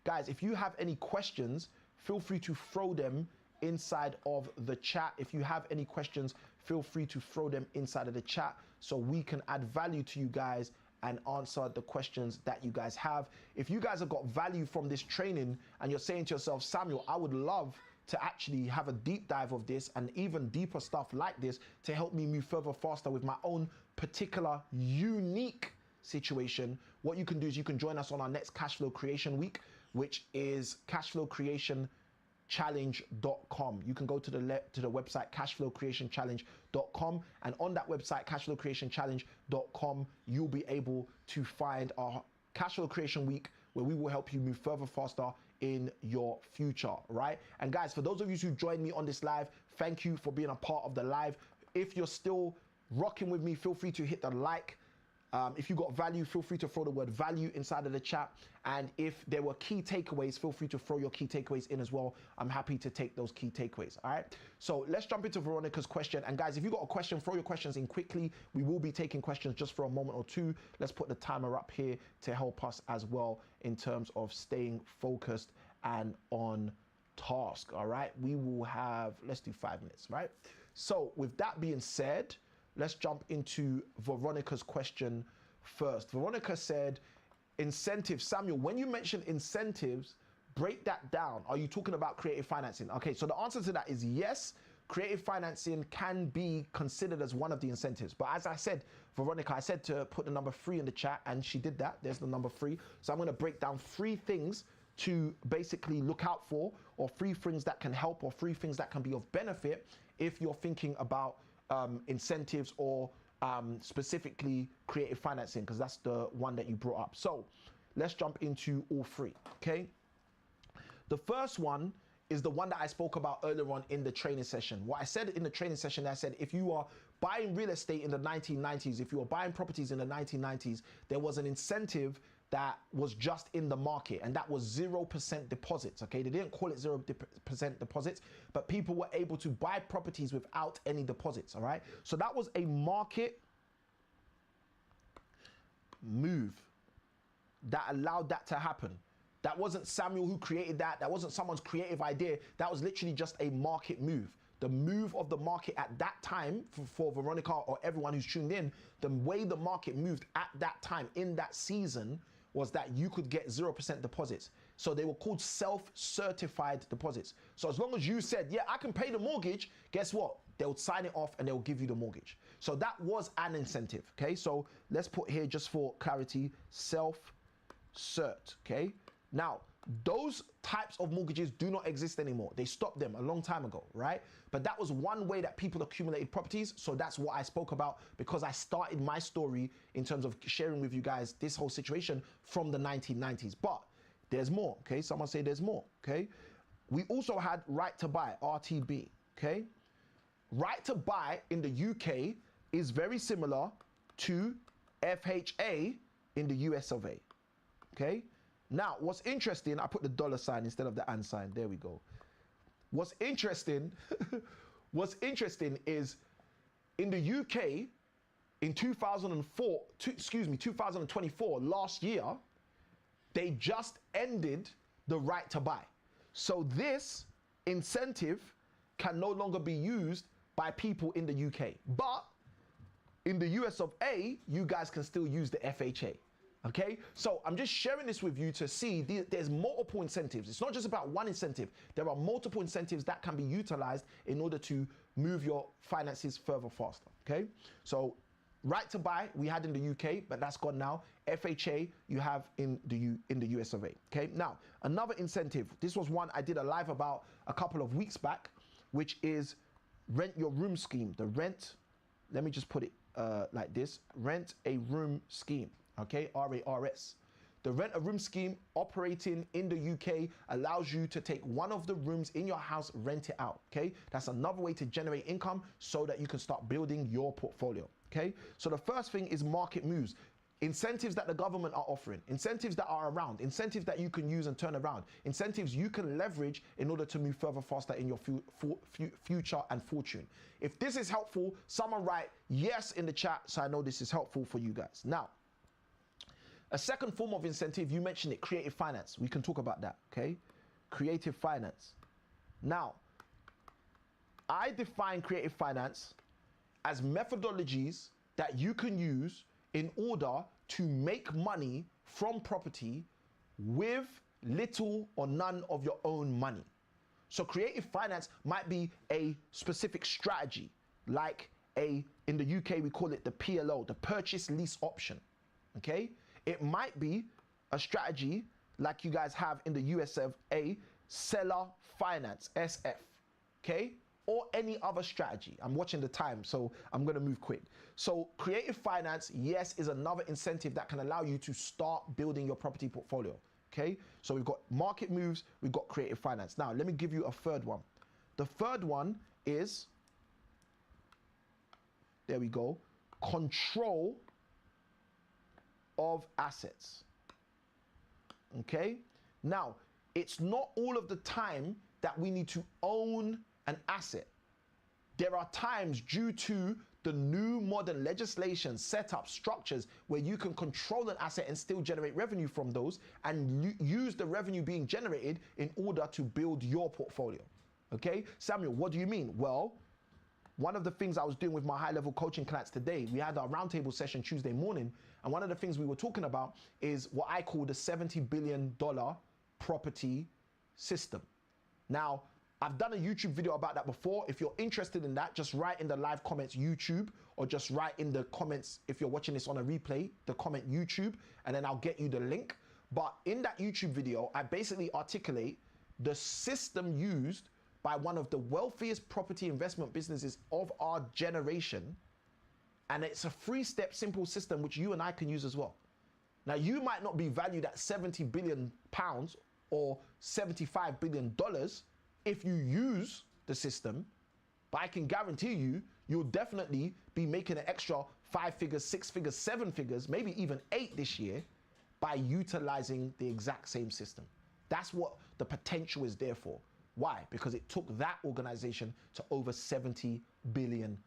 Guys, if you have any questions, feel free to throw them inside of the chat. If you have any questions, feel free to throw them inside of the chat so we can add value to you guys and answer the questions that you guys have. If you guys have got value from this training and you're saying to yourself, Samuel, I would love to actually have a deep dive of this and even deeper stuff like this to help me move further faster with my own particular unique situation, what you can do is you can join us on our next cash flow creation week, which is cashflowcreationchallenge.com. You can go to the website cashflowcreationchallenge.com, and on that website cashflowcreationchallenge.com you'll be able to find our cash flow creation week, where we will help you move further faster in your future, right? And guys, for those of you who joined me on this live, thank you for being a part of the live. If you're still rocking with me, feel free to hit the like. If you got value, feel free to throw the word value inside of the chat. And if there were key takeaways, feel free to throw your key takeaways in as well. I'm happy to take those key takeaways, all right? So let's jump into Veronica's question. And guys, if you got a question, throw your questions in quickly. We will be taking questions just for a moment or two. Let's put the timer up here to help us as well in terms of staying focused and on task, all right? We will have, let's do 5 minutes, right? So with that being said, let's jump into Veronica's question first. Veronica said, incentives. Samuel, when you mention incentives, break that down. Are you talking about creative financing? Okay, so the answer to that is yes. Creative financing can be considered as one of the incentives. But as I said, Veronica, I said to put the number 3 in the chat, and she did that. There's the number 3. So I'm going to break down 3 things to basically look out for, or 3 things that can help, or 3 things that can be of benefit if you're thinking about incentives or specifically creative financing, because that's the one that you brought up. So let's jump into all 3, okay? The first one is the one that I spoke about earlier on in the training session. What I said in the training session, I said if you are buying real estate in the 1990s, if you were buying properties in the 1990s, there was an incentive that was just in the market, and that was 0% deposits, okay? They didn't call it 0% deposits, but people were able to buy properties without any deposits, all right? So that was a market move that allowed that to happen. That wasn't Samuel who created that. That wasn't someone's creative idea. That was literally just a market move. The move of the market at that time for Veronica or everyone who's tuned in, the way the market moved at that time in that season was that you could get 0% deposits. So they were called self-certified deposits. So as long as you said, yeah, I can pay the mortgage, guess what? They'll sign it off and they'll give you the mortgage. So that was an incentive, okay? So let's put here, just for clarity, self-cert, okay? Now, those types of mortgages do not exist anymore. They stopped them a long time ago, right? But that was one way that people accumulated properties. So that's what I spoke about, because I started my story in terms of sharing with you guys this whole situation from the 1990s. But there's more, okay? Someone say there's more, okay? We also had right to buy, RTB, okay? Right to buy in the UK is very similar to FHA in the US of A, okay? Now, what's interesting, I put the dollar sign instead of the and sign. There we go. What's interesting, is in the UK in 2024, last year, they just ended the right to buy. So this incentive can no longer be used by people in the UK. But in the US of A, you guys can still use the FHA. Okay, so I'm just sharing this with you to see there's multiple incentives. It's not just about one incentive. There are multiple incentives that can be utilized in order to move your finances further faster. Okay, so right to buy we had in the UK, but that's gone now. FHA you have in the US of A. Okay, now another incentive. This was one I did a live about a couple of weeks back, which is rent your room scheme. The rent, let me just put it like this: rent a room scheme. Okay, RARS. The rent a room scheme operating in the UK allows you to take one of the rooms in your house, rent it out. Okay, that's another way to generate income so that you can start building your portfolio. Okay, so the first thing is market moves. Incentives that the government are offering, incentives that are around, incentives that you can use and turn around, incentives you can leverage in order to move further faster in your future and fortune. If this is helpful, someone write yes in the chat so I know this is helpful for you guys. Now, a second form of incentive, you mentioned it, creative finance. We can talk about that, okay? Creative finance. Now, I define creative finance as methodologies that you can use in order to make money from property with little or none of your own money. So creative finance might be a specific strategy, like in the UK we call it the PLO, the purchase lease option, okay? It might be a strategy like you guys have in the US of a seller finance, SF, okay? Or any other strategy. I'm watching the time, so I'm gonna move quick. So creative finance, yes, is another incentive that can allow you to start building your property portfolio, okay? So we've got market moves, we've got creative finance. Now, let me give you a third one. The third one is, there we go, control of assets, okay? Now, it's not all of the time that we need to own an asset. There are times due to the new modern legislation, setup, structures where you can control an asset and still generate revenue from those and use the revenue being generated in order to build your portfolio. Okay, Samuel, what do you mean? Well, one of the things I was doing with my high-level coaching clients today, we had our roundtable session Tuesday morning, and one of the things we were talking about is what I call the $70 billion property system. Now, I've done a YouTube video about that before. If you're interested in that, just write in the live comments YouTube, or just write in the comments, if you're watching this on a replay, the comment YouTube, and then I'll get you the link. But in that YouTube video, I basically articulate the system used by one of the wealthiest property investment businesses of our generation. And it's a 3-step simple system which you and I can use as well. Now, you might not be valued at 70 billion pounds or $75 billion if you use the system, but I can guarantee you, you'll definitely be making an extra 5 figures, 6 figures, 7 figures, maybe even 8 this year by utilizing the exact same system. That's what the potential is there for. Why? Because it took that organization to over $70 billion.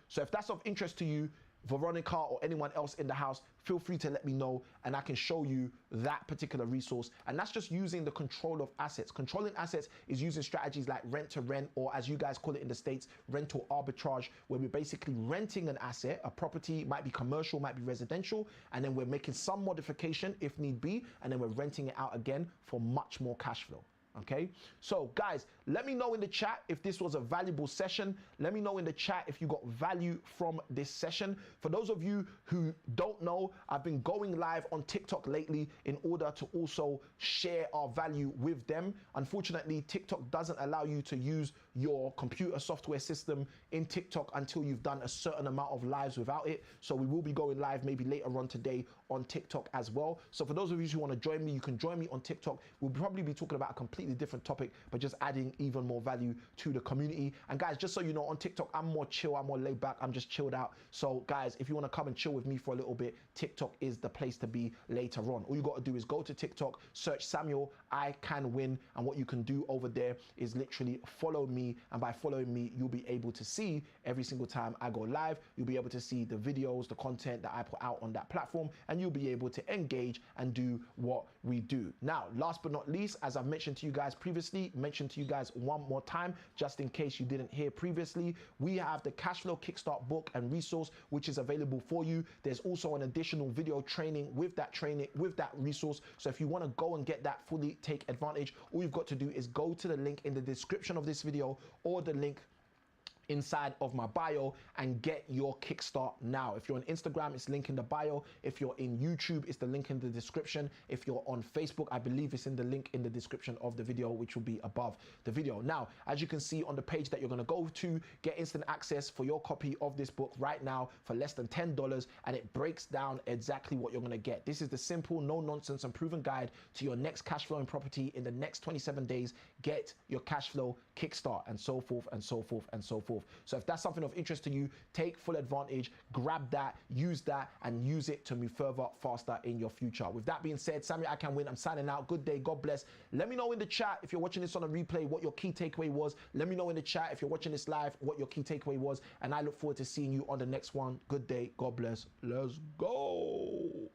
So if that's of interest to you, Veronica or anyone else in the house, feel free to let me know and I can show you that particular resource. And that's just using the control of assets. Controlling assets is using strategies like rent to rent, or as you guys call it in the States, rental arbitrage, where we're basically renting an asset, a property, might be commercial, might be residential, and then we're making some modification if need be, and then we're renting it out again for much more cash flow. Okay, so guys, let me know in the chat if this was a valuable session. Let me know in the chat if you got value from this session. For those of you who don't know, I've been going live on TikTok lately in order to also share our value with them. Unfortunately, TikTok doesn't allow you to use your computer software system in TikTok until you've done a certain amount of lives without it. So we will be going live maybe later on today on TikTok as well. So for those of you who want to join me, you can join me on TikTok. We'll probably be talking about a completely different topic, but just adding even more value to the community. And guys, just so you know, on TikTok, I'm more chill, I'm more laid back, I'm just chilled out. So guys, if you want to come and chill with me for a little bit, TikTok is the place to be later on. All you got to do is go to TikTok, search Samuel I Can Win, and what you can do over there is literally follow me, and by following me, you'll be able to see every single time I go live. You'll be able to see the videos, the content that I put out on that platform, and you'll be able to engage and do what we do. Now, last but not least, as I've mentioned to you guys previously, mention to you guys one more time, just in case you didn't hear previously, we have the Cashflow Kickstart book and resource, which is available for you. There's also an additional video training with that resource. So if you want to go and get that, fully take advantage, all you've got to do is go to the link in the description of this video or the link inside of my bio and get your kickstart now. If you're on Instagram, it's link in the bio. If you're in YouTube, it's the link in the description. If you're on Facebook, I believe it's in the link in the description of the video, which will be above the video. Now, as you can see on the page that you're going to go to, get instant access for your copy of this book right now for less than $10, and it breaks down exactly what you're going to get. This is the simple, no nonsense and proven guide to your next cash flowing property in the next 27 days. Get your cash flow kickstart, and so forth and so forth and so forth. So if that's something of interest to you, take full advantage, grab that, use that, and use it to move further, faster in your future. With that being said, Samuel I Can Win, I'm signing out. Good day, God bless. Let me know in the chat if you're watching this on a replay what your key takeaway was. Let me know in the chat if you're watching this live what your key takeaway was, and I look forward to seeing you on the next one. Good day, God bless. Let's go.